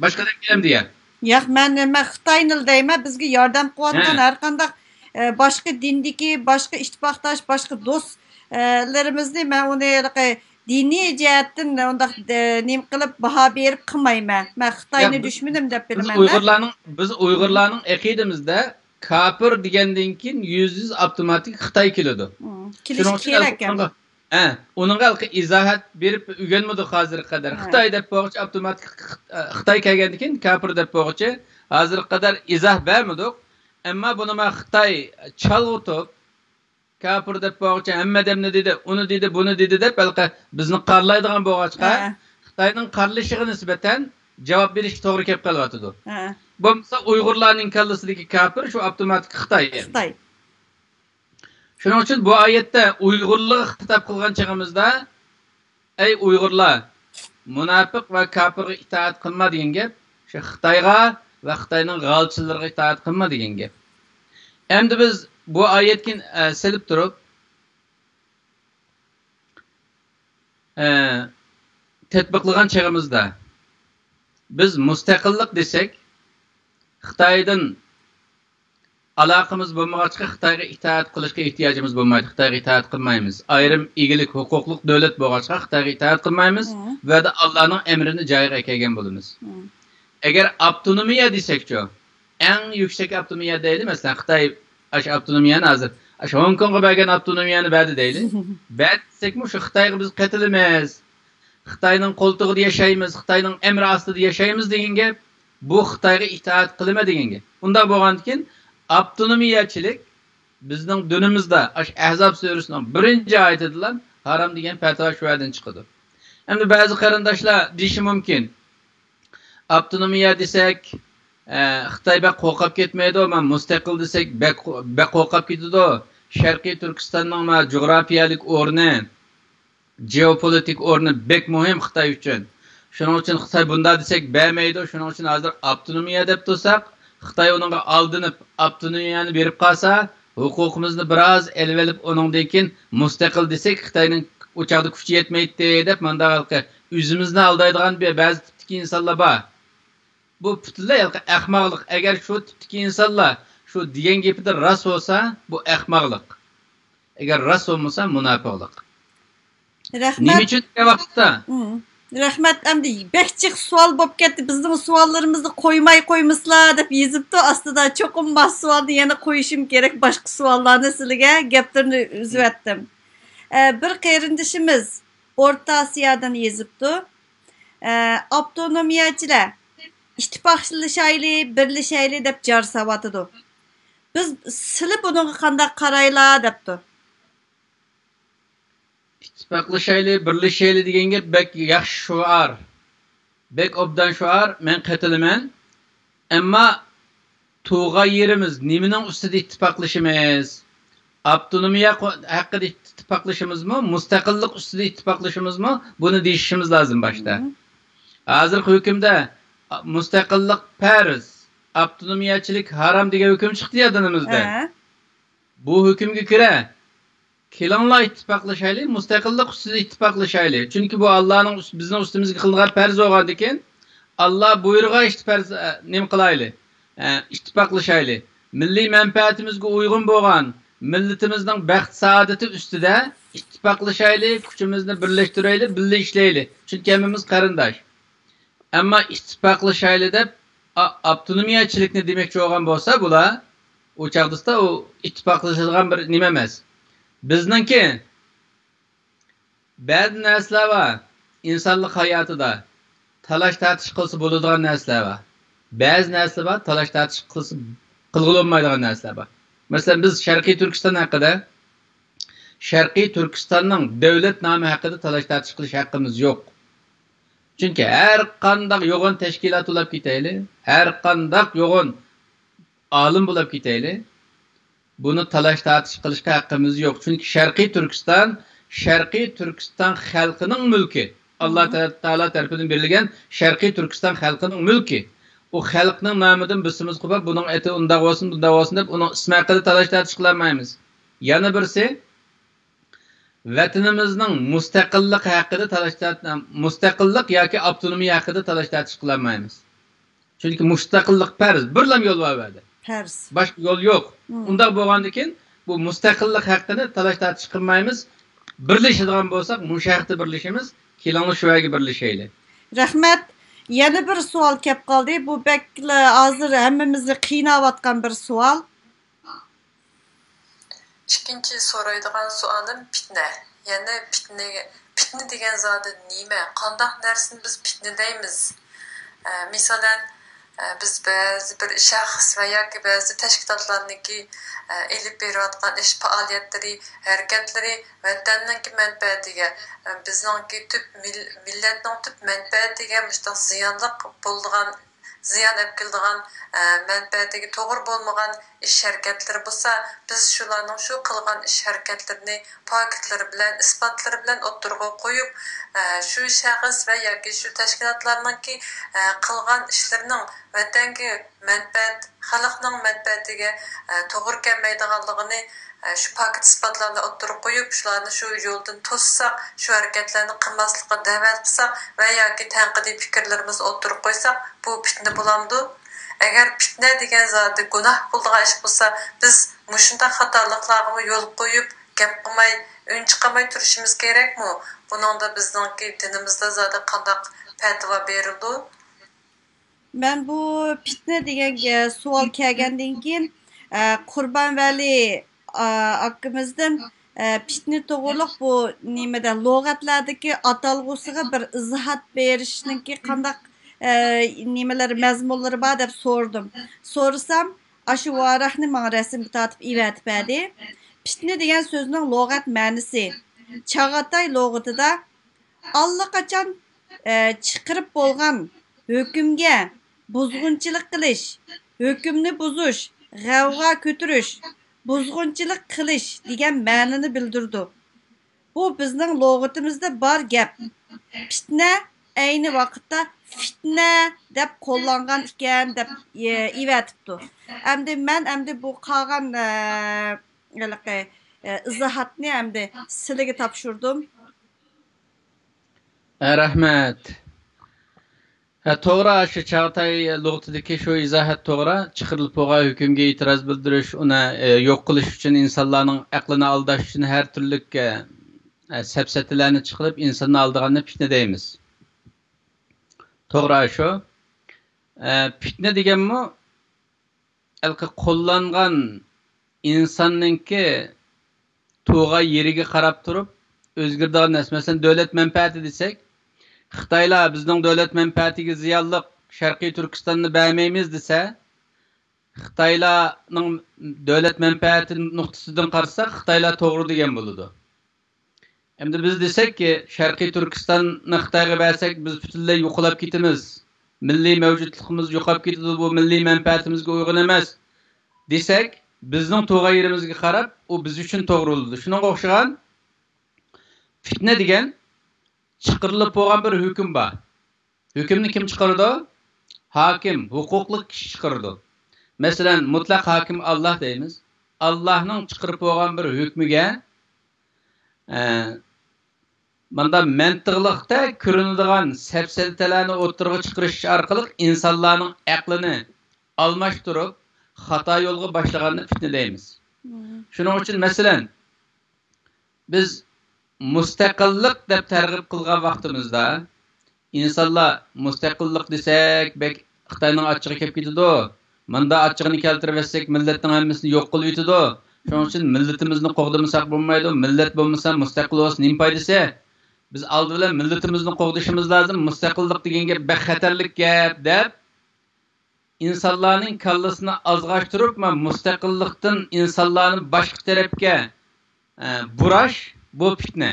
Boshqadan kelamdi ya. Yo'q, men Xitoyni deyman, bizga yordam qilayotgan har qanday boshqa dindagi, boshqa ittifoqdosh, boshqa do'stlarimizni men uni diniy jihatdan undaq nim qilib baho berib qilmayman. Men Xitoyni dushmanim deb bilaman. Biz Uyg'urlarning aqidamizda kafir degandan keyin %100 avtomatik Xitoy keladi. Kelish kerak ekan. Onun qalqı izohat berib o'rganmadi hozirga qadar. Xitoy deb qo'ychi avtomatik Xitoy kelgandan keyin kafir deb qo'ychi hozirga qadar izoh bermadik. Ammo buni men Xitoy chalg'utib kafir deb qo'ychi hamma demni dedi, uni dedi, buni dedi deb balqa bizni qarlaydigan bo'lg'achqa Xitoyning qarlishiga nisbatan javob berish to'g'ri kelib qolyapti. Bo'lmasa Uyg'urlarning kallasidagi kafir shu avtomatik Xitoy. Xitoy. Shuning uchun bu oyatda Uyg'urlik xitob qilgan chog'imizda ey Uyg'urlar, munofiq va kafirga itoat qilma degan gap, shu Xitoyga va Xitoyning g'alchilariga itoat qilma degan gap. Endi biz bu oyatga silib turib tatbiqlagan chog'imizda biz mustaqillik desak, Xitoydan aloqamiz bo'lmag'achqa Xitoyga itoat qilishga ehtiyojimiz bo'lmaydi. Xitoyga itoat qilmaymiz. Ayrim egilik, huquqli davlat bo'lg'achqa Xitoyga itoat qilmaymiz va da Allohning amrini joyiga kelgan bo'lamiz. Agar avtonomiya desakchi, eng yuksak avtonomiya deydi, masalan Xitoy ash avtonomiyani hozir ash Hong Kongga bergan avtonomiyani berdi deydi. Bad desakmi shu Xitoyga biz qatilamiz. Xitoyning qo'ltig'ida yashaymiz, Xitoyning amri ostida yashaymiz degan gap, bu Xitoyga itoat qilma degan gap. Unda bo'lgandan keyin avtonomiyachilik bizning dinimizda Ahzab surasining 1-oyatida harom degan fatvo shu yerdan chiqadi. Endi ba'zi qarindoshlar deyishi mumkin. Avtonomiya desak, Xitoy baq qo'rqib ketmaydi, men mustaqil desak baq qo'rqib ketadi. Sharqiy Turkistonning jug'rafiyalik o'rni, geopolitik o'rni bek muhim Xitoy uchun. Shuning uchun Xitoy bunda desak bermaydi. Shuning uchun hozir avtonomiya deb tursak, Xitoy onunğa aldınıp avtonomiyani berib qalsa, huquqimizni biroz elib olib onundan keyin mustaqil desek Xitoyning o'chaqda kuchi yetmaydi deb manda xalqi o'zimizni aldaydigan ba'zi tipdagi insonlar bor. Bu butunlay ahmoqlik. Agar shu tipdagi insonlar Şu degan gapida rost bo'lsa, bu ahmoqlik. Agar rost bo'lmasa, munofiqlik. Rahmat. Nima uchun degan vaqtda? Rahmat, endi bekçik sual bo'lib ketdi. Bizning savollarimizni qo'ymay deb yozibdi. Aslida cho'qim mas savolni yana qo'yishim kerak. Boshqa savollarni sizlarga gaplarni uzatdim. Bir qarindishimiz O'rta Osiyodan yozibdi. Avtonomiyachilar ittifoqlashayli, birlashayli deb jar savatidi. Biz sizlar bunga qanday qaraylar debdi. İttifaqlashayli, birlashayli degan gap bek yaxshi shuar. Bek obdan shuar, men qatilaman. Ammo tug'an yerimiz nimaning ustida ittifoqlashimiz? Avtonomiya haqida ittifoqlashimizmi, mustaqillik ustida ittifoqlashimizmi? Buni deyishimiz lozim boshda. Hozirgi hukmda mustaqillik farz, avtonomiyachilik harom degan hukm chiqdi ya dinimizda. Bu hukmga ko'ra kelinglar ittifoqlashayli, mustaqillik ustida ittifoqlashayli. Chunki bu Allohning bizning ustimizga qilgan farz bo'lgan ekan, Alloh buyurgan ish farz nima qilayli? Ittifoqlashayli. Milliy manfaatimizga uyg'un bo'lgan millatimizning baxt saodati ustida ittifoqlashayli, kuchimizni birlashtirayli, birga ishlayli. Chunki hammamiz qarindosh. Ammo ittifoqlashayli deb avtonomiyachilikni demoqchi bo'lgan bo'lsa, bular o chaqdisda o ittifoqlashadigan bir nima emas. Bizningki ba'zi narsalar bor, insonlik hayotida talash tartish qilsa bo'ladigan narsalar bor. Ba'zi narsalar bor, talash tartish qilsa qilg'ilolmaydigan narsalar bor. Masalan, biz Sharqiy Turkiston haqida, Sharqiy Turkistonning davlat nomi haqida talash tartish qilish haqqimiz yo'q. Chunki har qanday yo'g'on tashkilot bo'lib ketayli, har qanday yo'g'on olim bo'lib ketayli, buni talash tartish qilishga haqqimiz yo'q. Chunki Sharqiy Turkiston xalqining mulki. Alloh taolo tomonidan berilgan Sharqiy Turkiston xalqining mulki. O xalqning nomidan bisimiz qo'yib, buning eti undaq bo'lsin deb uning ismi haqida talash tartish qilmaymiz. Yana birisi vatanimizning mustaqillik haqida mustaqillik yoki avtonomiya haqida talash tartish qilmaymiz. Chunki mustaqillik farz, birlam yo'l bor edi. Farz. Boshqa yo'l yo'q. Undaq bo'lgandan keyin bu mustaqillik haqida talash tartish qilmaymiz. Birlashadigan bo'lsak, mushaqda birlashamiz, kelinglar shu yerga birlashayli. Rahmat. Yana bir savol kelib qoldi. Bu bekli hozir hammamizni qiynayotgan bir savol. İkinci so'raydigan savolim fitna. Ya'ni fitna degan zodi nima? Qanday narsani biz fitna deymiz? Masalan, biz ba'zi bir shaxs va yoki ba'zi tashkilotlarniki elib berayotgan ish faoliyatlari, harakatlari vatanning manfaatiga, bizningki tub millatning tub manfaatiga mushtaq ziyonli bo'lgan, ziyon olib keladigan manfaatiga to'g'ri bo'lmagan ish harakatlari bo'lsa, biz shularning shu qilgan ish harakatlarini faktlar bilan, isbotlar bilan o'ttirg'a qo'yib, shu shaxs va yoki shu tashkilotlarningki qilgan ishlarining vatanga manfaat, xalqning manfaatiga to'g'ri kelmaydiganligini shu paket isbotlarni o'ttirib qo'yib, shularni shu yo'ldan to'ssak, shu harakatlarni qilmaslikqa da'vat qilsak va yoki tanqidiy fikrlarimizni o'ttirib qo'ysak, bu fitna bo'lamdi. Agar fitna degan zoti gunoh bo'lgan ish bo'lsa, biz mushunda xatoliklarga yo'l qo'yib, gap qilmay, ön chiqmay turishimiz kerakmi? Buningda bizningki dinimizda zoti qanday fatvo berildi? Men bu fitna degan savol kelgandan keyin Qurbonvali akimizdan fitna to'g'riliq bu nimada lug'atlardagi atalg'usiga bir izohat berishniki qanday nimalar mazmunlari bor deb so'rdim. So'rasam, ashu varaqni menga rasmga tortib ivatib berdi. Fitna degan so'zning lug'at ma'nosi Chag'atay lug'atida allaqachon chiqarib bo'lgan hukmga buzg'unchilik qilish, hukmni buzish, g'avg'o ko'tarish, buzg'unchilik qilish degan ma'noni bildirdi. Bu bizning lug'atimizda bor gap. Fitna ayni vaqtda fitna deb qo'llangan ekan deb ivatibdi. Endi bu qolgan izohatni endi sizlarga topshirdim. Rahmat. To'g'ri, shu Çağatay lug'atidagi shu izohat to'g'ri. Chiqarilib bo'lgan hukmga e'tiroz bildirish, uni yo'q qilish uchun insonlarning aqlini aldash uchun har turli sapsatilarni chiqarib insonni aldaganni fitna deymiz. To'g'ri shu. Fitna deganmi qo'llangan insonningki to'g'a yeriga qarab turib o'zgaradigan narsa. Masalan, davlat manfaati desak, Xitoylar bizning davlat manfaatiga ziyonli Sharqiy Turkistonni bermaymiz desa, Xitoylarning davlat manfaati nuqtasidan qarasak, Xitoylar to'g'ri degan bo'ladi. Endi biz desakki, Sharqiy Turkistonni Xitoyga bersak, biz butunlay yo'qolib ketamiz. Milliy mavjudligimiz yo'qolib ketadi, bu milliy manfaatimizga uyg'un emas desak, bizning to'g'ri yerimizga qarab, u biz uchun to'g'ri bo'ladi. Shunga o'xshagan fitna degan chiqarilib bo'lgan bir hukm bor. Hukmni kim chiqaradi? Hakim, huquqli kishi chiqaradi. Masalan, mutlaq hakim Alloh deymiz. Allohning chiqarib bo'lgan bir hukmiga manda mantiqlikda ko'rinadigan sapsaltalarni o'tirg'i chiqarish orqali insonlarning aqlini almashtirib, xato yo'lga boshlaganni fitna deymiz. Shuning uchun masalan biz mustaqillik deb targ'ib qilgan vaqtimizda insonlar mustaqillik desak, bek Xitoyning ochig'i kelib ketadi. Manda ochig'ini keltirib etsak, millatning hammasini yo'q qilib yetadi. Shuning uchun millatimizni qo'g'damasak bo'lmaydi. Millat bo'lmasa mustaqil bo'lsa nima foydasi? Biz oldi bilan millatimizni qo'g'dishimiz lozim. Mustaqillik deganga baxatarlik gap deb insonlarning kallasini azg'ashtirib, mustaqillikdan insonlarni boshqa tarafga burash bu fitna.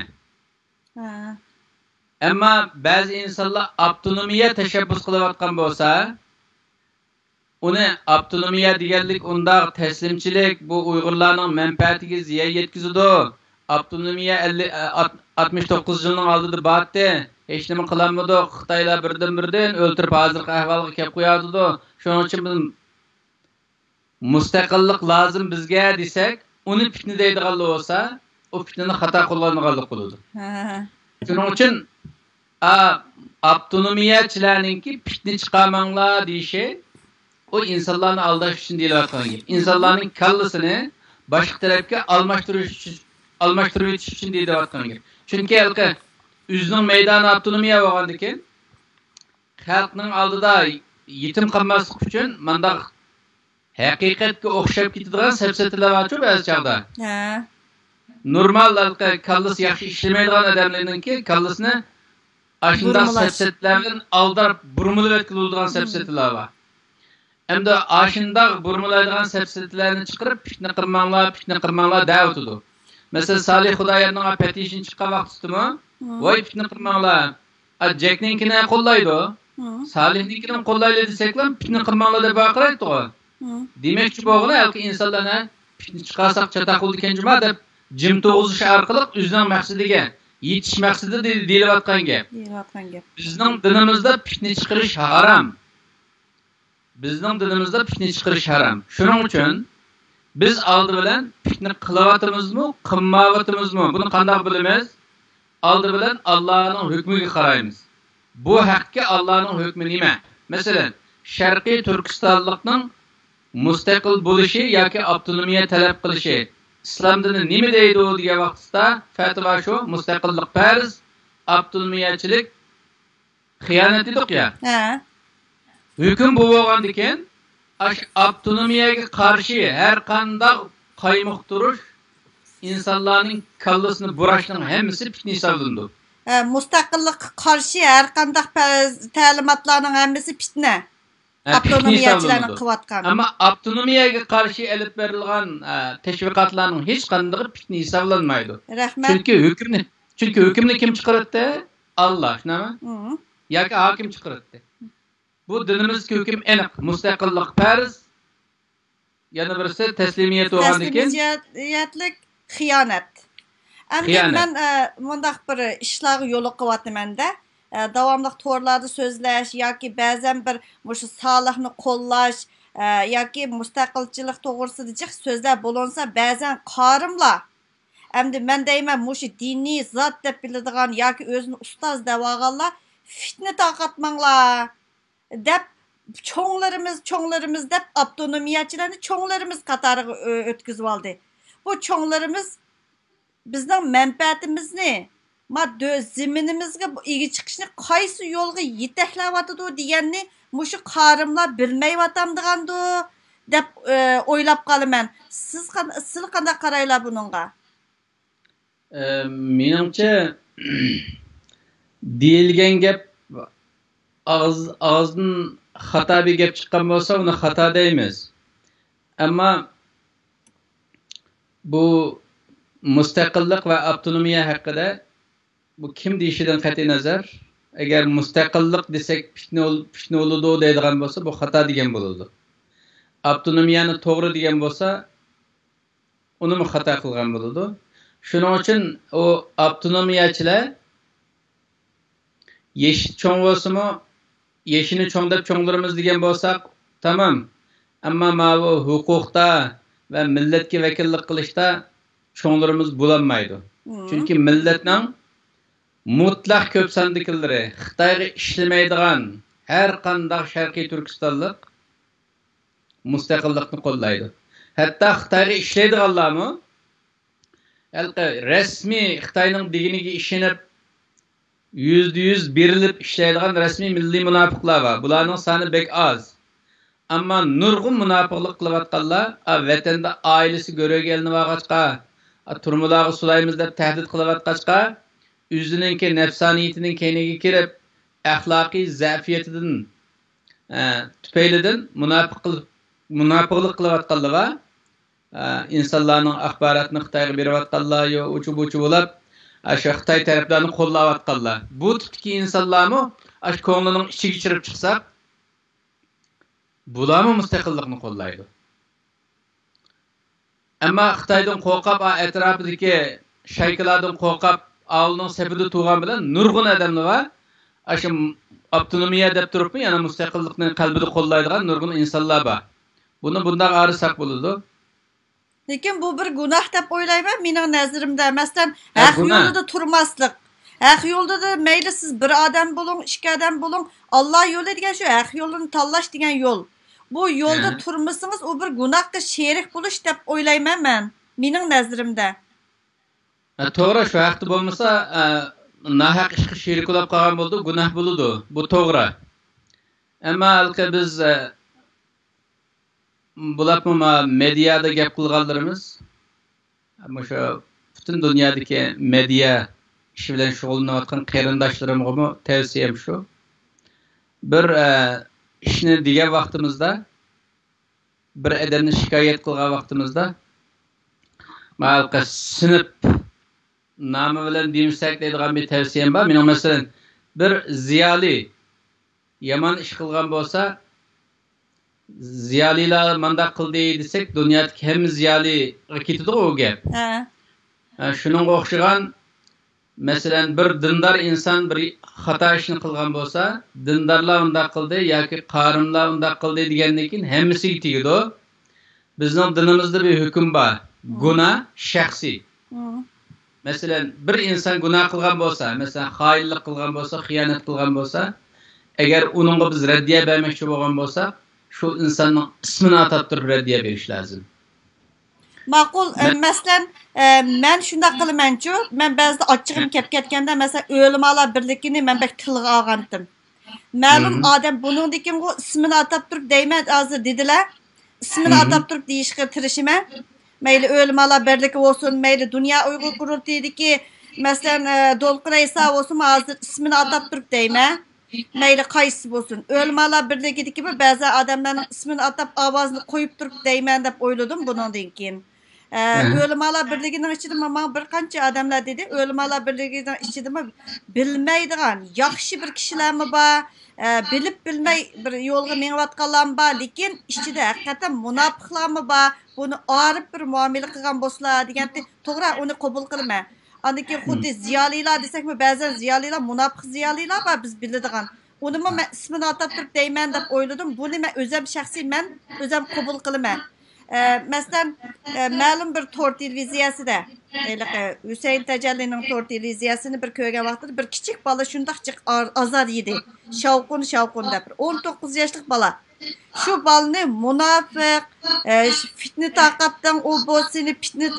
Ammo ba'zi insonlar avtonomiya tashabbus qilayotgan bo'lsa, uni avtonomiya deganlik undaq taslimchilik, bu Uyg'urlarning manfaatiga ziyon yetkazadi. Avtonomiya 69 yilning oldida bordi. Hech nima qilolmadi. Xitoylar birdan o'ltirib hozirgi ahvolga kelib qo'yadi. Shuning uchun biz mustaqillik lozim bizga desak, uni fitna deydigan bo'lsa, o fitnani xato qo'llanganlik bo'ladi. Shuning uchun avtonomiyachilarningki fitna chiqarmanglar deyishi o insonlarni aldash uchun deyilayotgan gap. Insonlarning kallasini boshqa tarafga almashtirib etish uchun deyilayotgan gap. Chunki o'zining maydoni avtonomiya bo'lgandan keyin xalqning oldida yetim qolmaslik uchun mandaq haqiqatga o'xshab ketadigan sapsatalar bor ba'zi chog'da. Normal kallasi yaxshi ishlamaydigan odamlarningki kallasini ashunday sapsatlardan aldarib burmilib o'tkaziladigan sapsatalar bor. Endi ashunday burmilaydigan sapsatlarni chiqarib fitna qilmanglar da'vatidi. Masalan, Salih Xudoyevning petition chiqqan vaqtidami, voy fitna qilmanglar. Jackninkini qo'llaydi. Salihninkini qo'llaydi desaklar, fitna qilmanglar deb baqiraydi. Demakchi bo'lg'ini halki insonlarni fitna chiqarsak chata qildi kenjima deb jim to'g'izish orqali o'zining maqsadiga yetish maqsadida deyilayotgan gap. Bizning dinimizda fitna chiqarish harom. Shuning uchun biz oldi bilan fitna qilayotimizmi, qilmayotimizmi, buni qanday bilamiz? Oldi bilan Allohning hukmiga qaraymiz. Bu haqqa Allohning hukmi nima? Masalan, Sharqiy Turkistonlikning mustaqil bo'lishi yoki avtonomiya talab qilishi islom dini nima deydi degan vaqtda fatvo shu: mustaqillik farz, avtonomiyachilik xiyonat ediq ya. Hukm bu bo'lgandan keyin avtonomiyaga qarshi har qanday qaymoq turish insonlarning kallasini burashning hammasi fitna hisoblanadi. Mustaqillikqa qarshi har qanday ta'limotlarning hammasi fitna. Avtonomiyachilarning qilayotgan. Ammo avtonomiyaga qarshi elib berilgan tashviqotlarning hech qanday fitna hisoblanmaydi. Rahmat. Chunki hukmni kim chiqaradi? Alloh, nima? Yoki hokim chiqaradi. Bu dinimizga hukm aniq. Mustaqillik farz. Yana birisi taslimiyat bo'lgandan keyin taslimiyatlik xiyonat. Endi men bundaq bir ishlarga yo'l qo'yapman-da. Davamlı torlarda sözləş, yoki bəzən bir şu salihni qo'llash yoki mustaqilchilik to'g'risida jiq so'zlar bo'lonsa, bəzən qarimlar. Endi men deyman, şu diniy zot deb biladigan yoki o'zini ustoz deb olganlar fitna taqatmanglar. dep çoğlarımız dep avtonomiyachilarni çoğlarımız qatoriga o'tkazib oldi. Bu çoğlarımız bizning manfaatimizni ziminimizga ega chiqishni qaysi yo'lga yetaklayotidi deganni mushu qarimlar bilmayyotamdigandi deb o'ylab qolaman. Siz qanday qaraylar buningga? Menimcha deyilgan gap ağızdan xato bir gap chiqqan bo'lsa, uni xato deymiz. Ammo bu mustaqillik va avtonomiya haqida bu kim deyishidan qat'iy nazar, agar mustaqillik desak fitna bo'ladi deydigan bo'lsa, bu xato degan bo'ladi. Avtonomiyani to'g'ri degan bo'lsa, uni xato qilgan bo'ladi. Shuning uchun o avtonomiyachilar yeşil çoğ bo'lsa-mu, yeşini çoğ deb çoğlarimiz degan bo'lsak, tamam. Ammo bu huquqda va millatga vakillik qilishda çoğlarimiz bo'lolmaydi. Chunki millatning mutlaq ko'p sondikilari Xitoyga ishlamaydigan har qanday Sharqiy Turkistonlik mustaqillikni qo'llaydi. Hatto Xitoyga ishlaydiganlarmi resmi Xitoyning diginiga ishonib %100 berilib ishlaydigan rasmiy milliy munofiqlar bor. Bularning soni bek oz. Ammo nurg'un munofiqlik qilayotganlar vatanda oilasi go'roga elinib olg'achqa, turmularga sulaymiz deb tahdid qilayotgachqa, o'zining nafsoniyatining keyniga kirib, axloqiy zafiyatidan tufaylidan munofiqlik qilayotganlar va insonlarning axborotni Xitoyga berayotganlar yo uchu-buchu bo'lib Aşı Xitay taraflarını qo'llayotganlar. Bu tipdagi insonlarmi aş ko'nglining ichiga chirib chiqsak, bularmi mustaqillikni qo'llaydi. Ammo Xitoydan qo'rqib, atrofidagi shaykalardan qo'rqib, avlning safida turgan bilan nurg'un odamlar va aşı avtonomiya deb turibmi, yana mustaqillikni qalbida qo'llaydigan nurg'un insonlar bor. Buni bunday arisak bo'ladi. Lekin bu bir günah deb o'ylayman mening nazarimda. Masalan, haq yo'lida turmaslik. Haq yo'lida da mayli siz bir odam bo'ling, ikki odam bo'ling, Alloh yo'li degan shu, haq yo'lini tanlash degan yo'l. Bu yo'lda turmasangiz, u bir gunohga sherik bo'lish deb o'ylayman men. Mening nazarimda. To'g'ri, shu haqda bo'lmasa, nahaq ishga sherik bo'lib qolgan bo'ldi, gunoh bo'ladi. Bu to'g'ri. Ammo biz bularmi mediada gap qilganlarimiz shu butun dunyodagi media ishi bilan shug'ullanayotgan qarindoshlarimga tavsiyam shu. Bir ishni degan vaqtimizda, bir odamni shikoyat qilgan vaqtimizda malqa sinib nomi bilan deymsak deydigan bir tavsiyam bor. Mening masalan bir ziyoli yomon ish qilgan bo'lsa, ziyolilar manda qildi desek, dunyodagi hamma ziyoli ketadi u gap. Shuningga o'xshagan masalan bir dindor inson bir xato ishni qilgan bo'lsa, dindorlar unda qildi yoki qorimlar unda qildi degandan keyin hammasiga tegadi. Bizning dinimizda bir hukm bor. Gunoh shaxsiy. Masalan, bir inson gunoh qilgan bo'lsa, masalan, xoinlik qilgan bo'lsa, xiyonat qilgan bo'lsa, agar uningga biz raddiya bermoqchi bo'lgan bo'lsak, şu insanın ismini atab turib raddiya berish lazım. Ma'qul, masalan, men shunday qilaman-ku, men ba'zida ochig'im kelib ketganda, masalan, o'limalar birligini men bek tilga olgandim. Ma'lum odam buningdagi ismini atab turib deyman, hozir dedilar. Ismini atab turib deyishga tirishiman. Mayli o'limalar birligi bo'lsin, mayli Dunyo Uyg'ur qurultayidagi masalan, Dolqiraysa bo'lsin, hozir ismini atab turib deyman. Mayli qaysi bo'lsin. O'lmalar birligidagi ba'zi odamlarning ismini atab ovozini qo'yib turib deyman deb o'yladim bundan keyin. O'lmalar birligining ichida men bir qancha odamlar dedi, o'lmalar birligining ichida bilmaydigan yaxshi bir kishilarmi bor, bilib bilmay bir yo'lga menayotganlar bor, lekin ichida haqiqatan munofiqlarmi bor, buni orib bir muomala qilgan bo'lsalar deganda to'g'ri uni qabul qilaman. Andaki xuddi ziyolilar desakmi, ba'zan ziyolilar munofiq ziyolilar va biz biladigan. Uni men ismini atab turib deyman deb o'yladim. Buni men o'zim shaxsiy men o'zim qabul qilaman. Məsələn, məlum bir tor televiziyasida, Hüseyin Təcəllinin tor televiziyasını bir ko'rgan vaqtida bir kichik bola shundaqchiq azar yedi. Shavqun deb. 19 yoshlik bola. Şu balını munafiq, fitne taqatdan o bolsini fitne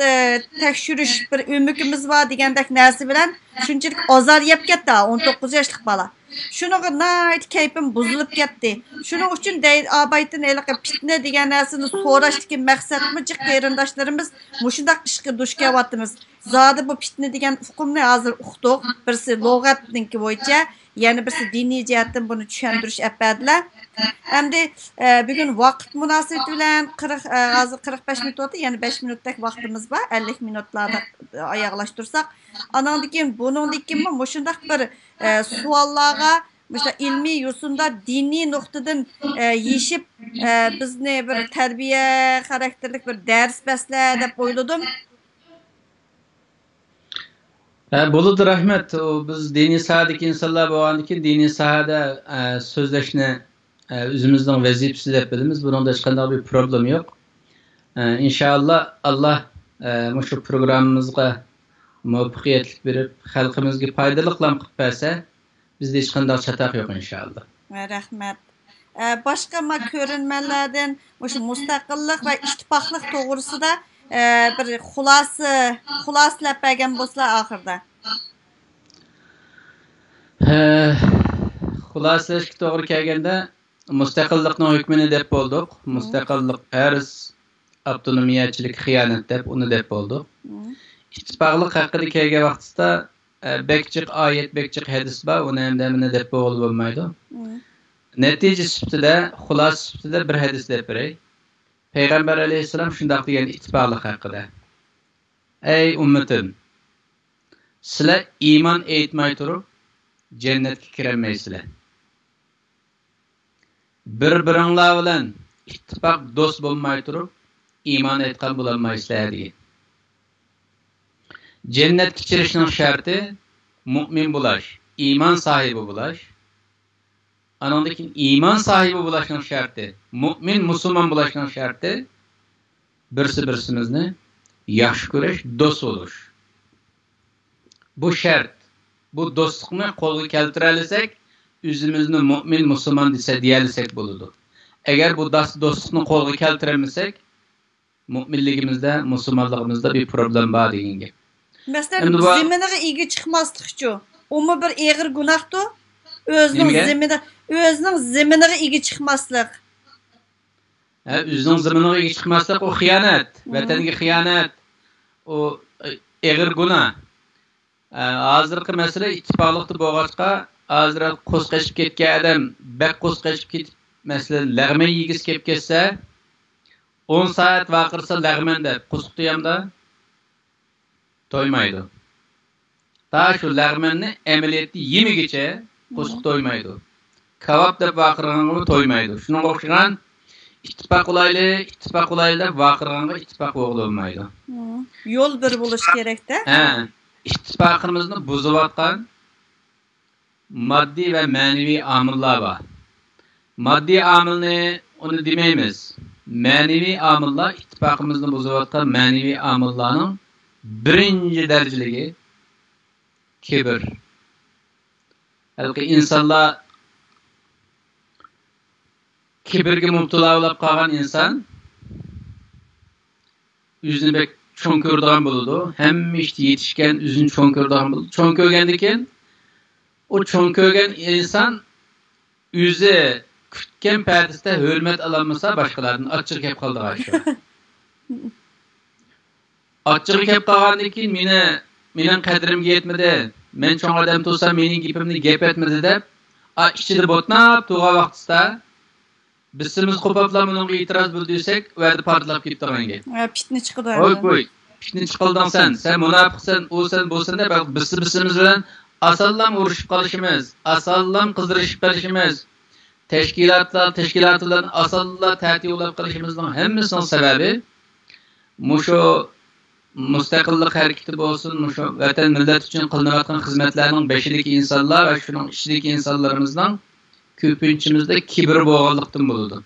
tekshirish bir umikimiz var degandek narsa bilan shunchalik azar yeb ketdi 19 yoshlik bola. Şunuğa nayt keyfim buzulup ketdi. Şunun uchun abaytin fitne degan narsani so'rashdagi maqsadmi jiq qarindoshlarimiz mushundaq ishga duch kelyapmiz. Zodi bu fitne degan hukmni hozir uqdiq. Birisi lug'atniki bo'yicha, yana birisi diniy jihatdan buni tushuntirish apadilar. Endi bugun vaqt munosabati bilan 40 hozir 45 minut o'tdi, ya'ni 5 minutlik vaqtimiz bor. 50 minutlarda oyoqlashtirsak, anandikin buningdikinmi mushundaq bir savollarga mesela ilmiy yo'sinda diniy nuqtadan yeshib bizni bir tarbiya xarakterlik bir dars baslar deb o'yladim. Bo'ladi, rahmat. Biz diniy sahadagi insonlar bo'lgandan diniy sahada so'zlashni o'zimizning vazifasi deb bilamiz. Buningda hech qanday bir problem yo'q. İnşallah Allah shu programmamizga muvaffaqiyatlik berib, xalqimizga foydali qilib bersa, bizda hech qanday chataq yo'q inshaalloh. Rahmat. Boshqa ko'rinmalardan shu mustaqillik va ittifoqlik to'g'risida bir xulosalab bergan bo'lsalar oxirida. Xulosalashga to'g'ri kelganda mustaqillikning hukmini deb bo'ldik. Mustaqillik farz, avtonomiyachilik xiyonat deb uni deb bo'ldik. İttifaqlıq haqida kelgan vaqtda bekçik ayet, bekçik hadis bor, uni ham demini deb bo'lmaydi. Natija sifatida, xulos sifatida bir hadis deb beray. Payg'ambar alayhisalom shunday degan ittifaqlıq haqida. Ey ummatim, sizlar iymon aytmay turib jannatga kirolmaysizlar. Bir-biringlar bilan ittifoq do'st bo'lmay turib iymon aytgan bo'lolmaysizlar degan. Cennetga kirishning sharti mu'min bo'lish, iymon sahibi bo'lish. Anondan keyin iymon sahibi bo'lishning sharti, mu'min musulmon bo'lishning sharti birimizni yaxshi ko'rish, do'st bo'lish. Bu shart. Bu do'stlikni qo'lga keltira olsak, o'zimizni mu'min musulmon deya-olsak bo'ladi. Agar bu do'stlikni qo'lga keltira olmasak, mu'minligimizda, musulmonligimizda bir problem bor degan gap. Mesela zeminiga ega chiqmaslik uchun, umi bir eg'ir gunohdir. O'zining zeminiga ega chiqmaslik. O'zining zeminiga ega chiqmaslik o xiyonat, vatanga xiyonat, o eg'ir gunoh. Hozirgi masala ittifoqlikda bo'lg'achqa, hozir qo'zqashib ketgan odam, bak qo'zqashib ketib, masalan, lag'man yegis kelib ketsa, 10 soat vaqirsa lag'man deb qo'zqitayamda to'ymaydi. Ta shu lag'manni amaliyotda yemigicha qo'shiq to'ymaydi. Kavob deb vaqirg'anga to'ymaydi. Shunga o'xshagan ittifoq qilayli deb vaqirg'anga ittifoq bo'lmaydi. Yo'l bir bo'lish kerak-da. İttifaqimizni buzayotgan moddiy va ma'naviy omillar bor. Moddiy omilni uni demaymiz. Ma'naviy omillar ittifaqimizni buzayotgan ma'naviy omillarning birinci dereceli kibir. Halbuki insonlar kibirga mubtalo bo'lib qolgan inson o'zini bek cho'ng ko'radigan bo'ladi. Hamma ishda yetishgan o'zini cho'ng ko'radigan bo'ladi. Cho'ng ko'rgandan keyin o cho'ng ko'rgan inson o'zi kutgan paytida hurmat ololmasa boshqalardan achchiq kelib qoldi shu. Achchiq kelib qolgandan keyin mening qadrimga yetmadi. Men cho'ng odam bo'lsam mening gapimni gap etmadi deb ichida botnab turgan vaqtda bizimiz qo'pablar bunga e'tiroz bildirsak, va'da portlab ketdigan. Fitna chiqdi. Qo'y. Fitna chiqildan sen munofiqsan, bo'lsin deb bizimiz bilan asallam urushib qolishimiz, asallam qizdirishib qolishimiz, tashkilotlardan asallar ta'tiyolab qilishimizning hammasining sababi mushu mustaqillik harakati bo'lsin, mushu vatan millat uchun qilinayotgan xizmatlarning beshidagi insonlar va shuning ichidagi insonlarimizning ko'pinchimizda kibr bo'lganlikdan bo'ladi.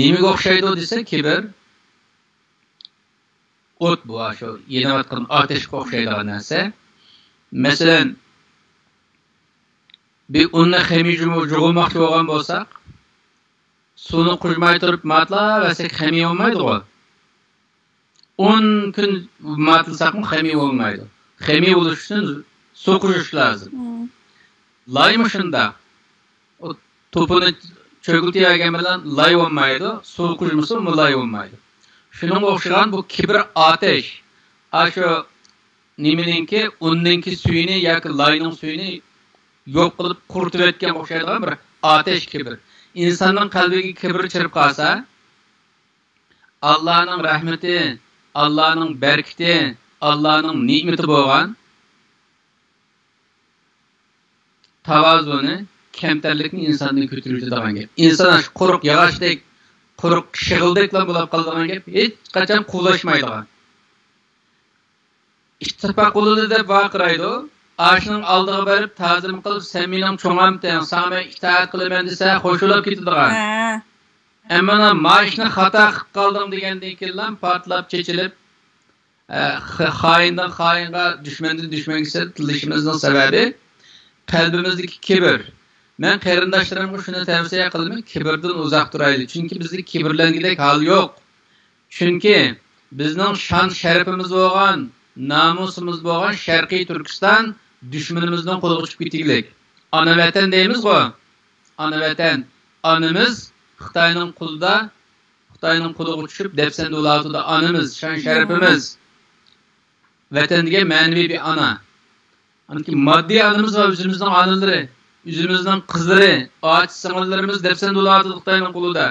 Nimaga o'xshaydi desa, kibr o't bu, shu yenayotgan ateşga o'xshaydigan narsa. Masalan, bir unni xemijimi jug'ilmoqchi bo'lgan bo'lsak, suvni quymay turib matlasak xemiy olmaydi-ku. 10 kun matlasaqmi xemiy olmaydi. Xemiy bo'lish uchun suv quyish lozim. Laymi shunda. O to'pini cho'g'iltiyagan bilan lay olmaydi, suv quyilmasa lay olmaydi. Shuningga o'xshagan bu kibr ateş. Shu nimaninki, unninki suyini yoki layning suyini yo'q qilib quritib etgan o'xshaydigan bir ateş kibr. İnsanın qalbiga kibr chirib qolsa, Allah'ın rahmeti, Allah'ın berkiti, Allah'ın nimeti bo'lgan tavazuni, kemterlikni insondan ko'tarib turadigan gap. İnsan quruq yog'ochdek, quruq shig'ildeklar bo'lib qoladigan gap hech qachon quvlashmaydigan. İttifoq qildi deb vaqiraydi. Aşının aldığı berip tazim qilib, sen mening cho'ng'amsan, sana itoat qilaman desa, qo'shilib ketadigan. Amma mashni xato qilib qoldim degandan keyin portlab chechilib, xoindan xoinga, dushmandan dushmanga tilishimizning sababi qalbimizdagi kibr. Men qarindoshlarimga shuni tavsiya qilaman, kibrdan uzoq turaylik. Chunki bizda kibrlangidek hol yo'q. Chunki bizning shon sharafimiz bo'lgan, namusimiz bo'lgan Sharqiy Turkiston dushmanimizdan qo'lga tushib ketaylik. Ana vatan deymiz-ku. Ana vatan. Anamiz Xitoyning qulida, Xitoyning qo'liga tushib depsanda ulatida anamiz, shon sharafimiz. Vatan degan ma'naviy bir ana. Anki moddiy anamiz va o'zimizning onalari, o'zimizning qizlari, och singillarimiz depsanda ulatida Xitoyning qo'lida.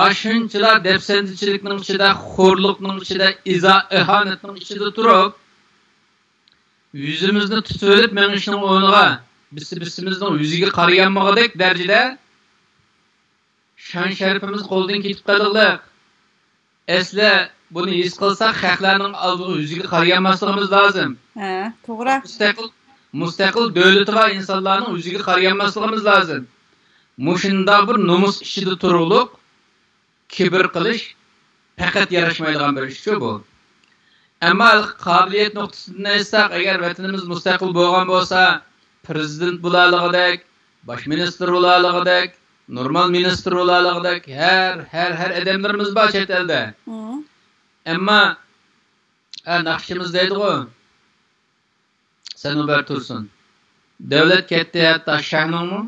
Aşınçılar depsendiçilikning ichida, xo'rlikning ichida, ihanetning ichida turib, yüzimizni tutib olib, mengishning o'rniga bisimizning yuziga qaraganmag'idek darajada shon sharafimiz qo'ldan ketib qoldiq. Esla buni his qilsak, xalqlarning oldiga yuziga qaraganmasligimiz lozim. Ha, to'g'ri. Mustaqil davlat va insonlarning yuziga qaraganmasligimiz lozim. Mushunda bir nomus ichida turuluq, kibr qilish faqat yarashmaydigan bir ish bu. Ammo qobiliyat nuqtasidan aytsak, agar vatanimiz mustaqil bo'lgan bo'lsa, prezident bo'laligidek, bosh ministr bo'laligidek, normal ministr bo'laligidek har odamlarimiz bor chet elda. Ammo naqshimiz deydi-ku. Sanobar tursin. Davlat katta hatto shahningmi?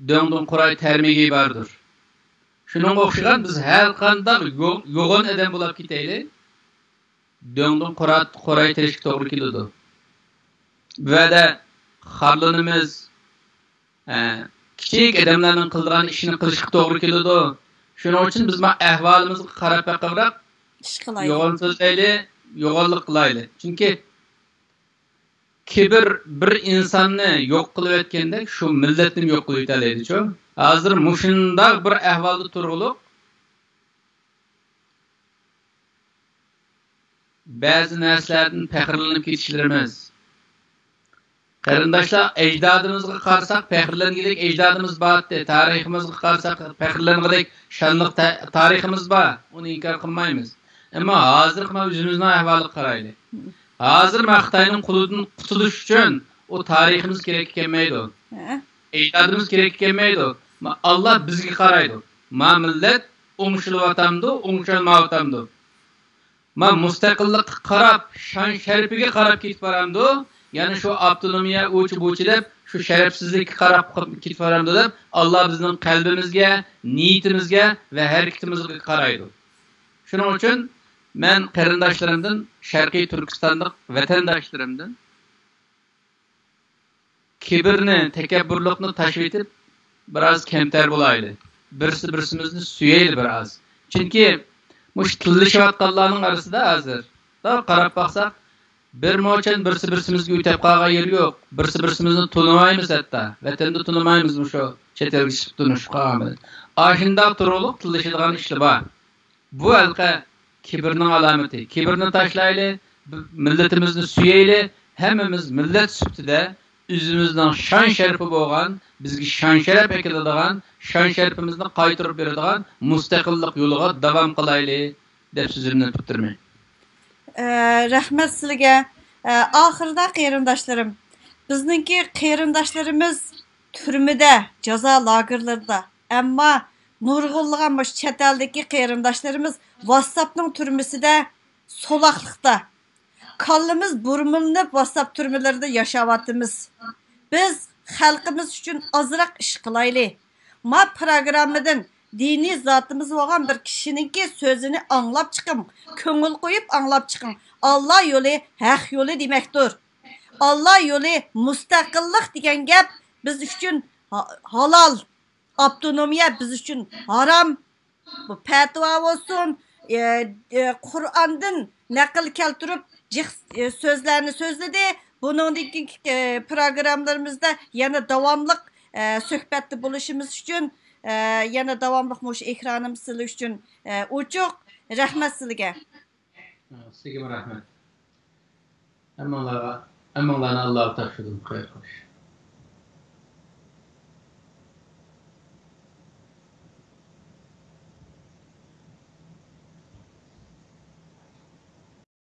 Döngdün quray termigi bardır. Şunun o'xshagan biz har qanday yo'g'on odam bo'lib ketaylik. Döngdün quray terishga to'g'ri keladi. Vada xarlanimiz kichik odamlarning qilgan ishini qilishga to'g'ri keladi. Shuning uchun biz ahvolimizga qarab baqirib ish qilaylik. Yo'g'on so'zlaylik, yo'g'onlik qilaylik. Chunki kibr bir insonni yo'q qilib o'tgandek, shu millatni yo'q qilib o'tadi-ku. Hozir mushundaq bir ahvolda turg'uluq ba'zi narsalardan faxrlanib ketishlarimiz. Qarindoshlar, ajdodimizga qarasak faxrlangidek ajdodimiz bor, tariximizga qarasak faxrlangidek shonliq tariximiz bor. Uni inkor qilmaymiz. Ammo hozir ham o'zimizning ahvoliga qaraylik. Hozir Xitoyning qulidan qutulish uchun o tariximiz kerak kelmaydi. Ajdodimiz kerak kelmaydi. Allah bizga qaraydi. Ma millat o'ngshilvatamdi, o'ngshilmavatamdi. Ma mustaqillikka qarab, shon sharafiga qarab ketib boramdi. Ya'ni shu avtonomiya o'chi deb, shu sharafsizlikka qarab ketib boramdi deb, Allah bizning qalbimizga, niyatimizga va harakatimizga qaraydi. Shuning uchun men qarindoshlarimdan, Sharqiy Turkistonlik vatandoshlarımdan kibrni, takabburlikni tashib etib, biroz kamtar bo'laylik. Birimizni suyaylik biroz. Chunki mush tillashayotganlarning orasida hozir qarab baqsak, bir mo'chan birimizga o'tib qolgan yer yo'q. Birimizni tunimaymiz hatto. Vatanda tunimaymiz shu chet elga chiqib tunish qolamiz. Ashunda turuluq tillashadigan ishlar bor. Bu halqa kibrning alomati. Kibrni tashlaylik, millatimizni suyaylik. Hammamiz millat sifatida o'zimizning shon sharafi bo'lgan bizga shon sharaf keladigan, shon sharafimizni qaytarib beradigan mustaqillik yo'liga davom qilaylik deb so'zimni bitirman. Rahmat sizlarga. Oxirida qarindoshlarım, bizningki qarindoshlarimiz turmada, jazo lagerlarida, ammo nurg'unlagan bu chet eldagi qarindoshlarimiz WhatsAppning turmisida, solaqliqda. Kallimiz burmilinib WhatsApp turmalarida yashayapmiz. Biz xalqimiz uchun ozroq ish qilaylik. Ma programmadan diniy zotimiz bo'lgan bir kishininki so'zini anglab chiqing, ko'ngil qo'yib anglab chiqing. Allah yo'li haq yo'li demakdir. Allah yo'li mustaqillik degan gap biz uchun halol, avtonomiya biz uchun haram. Bu fatvo bo'lsin, Qur'ondan naql keltirib so'zlarni so'zladi. Buningdagi programmalarımızda yana davomliq suhbatda bo'lishimiz uchun yana davomliq mush ekranimiz sizlar uchun ochiq. Rahmat sizlarga. Sizga rahmat. Hammalarga Alloh taqdirdan xayr qilsin.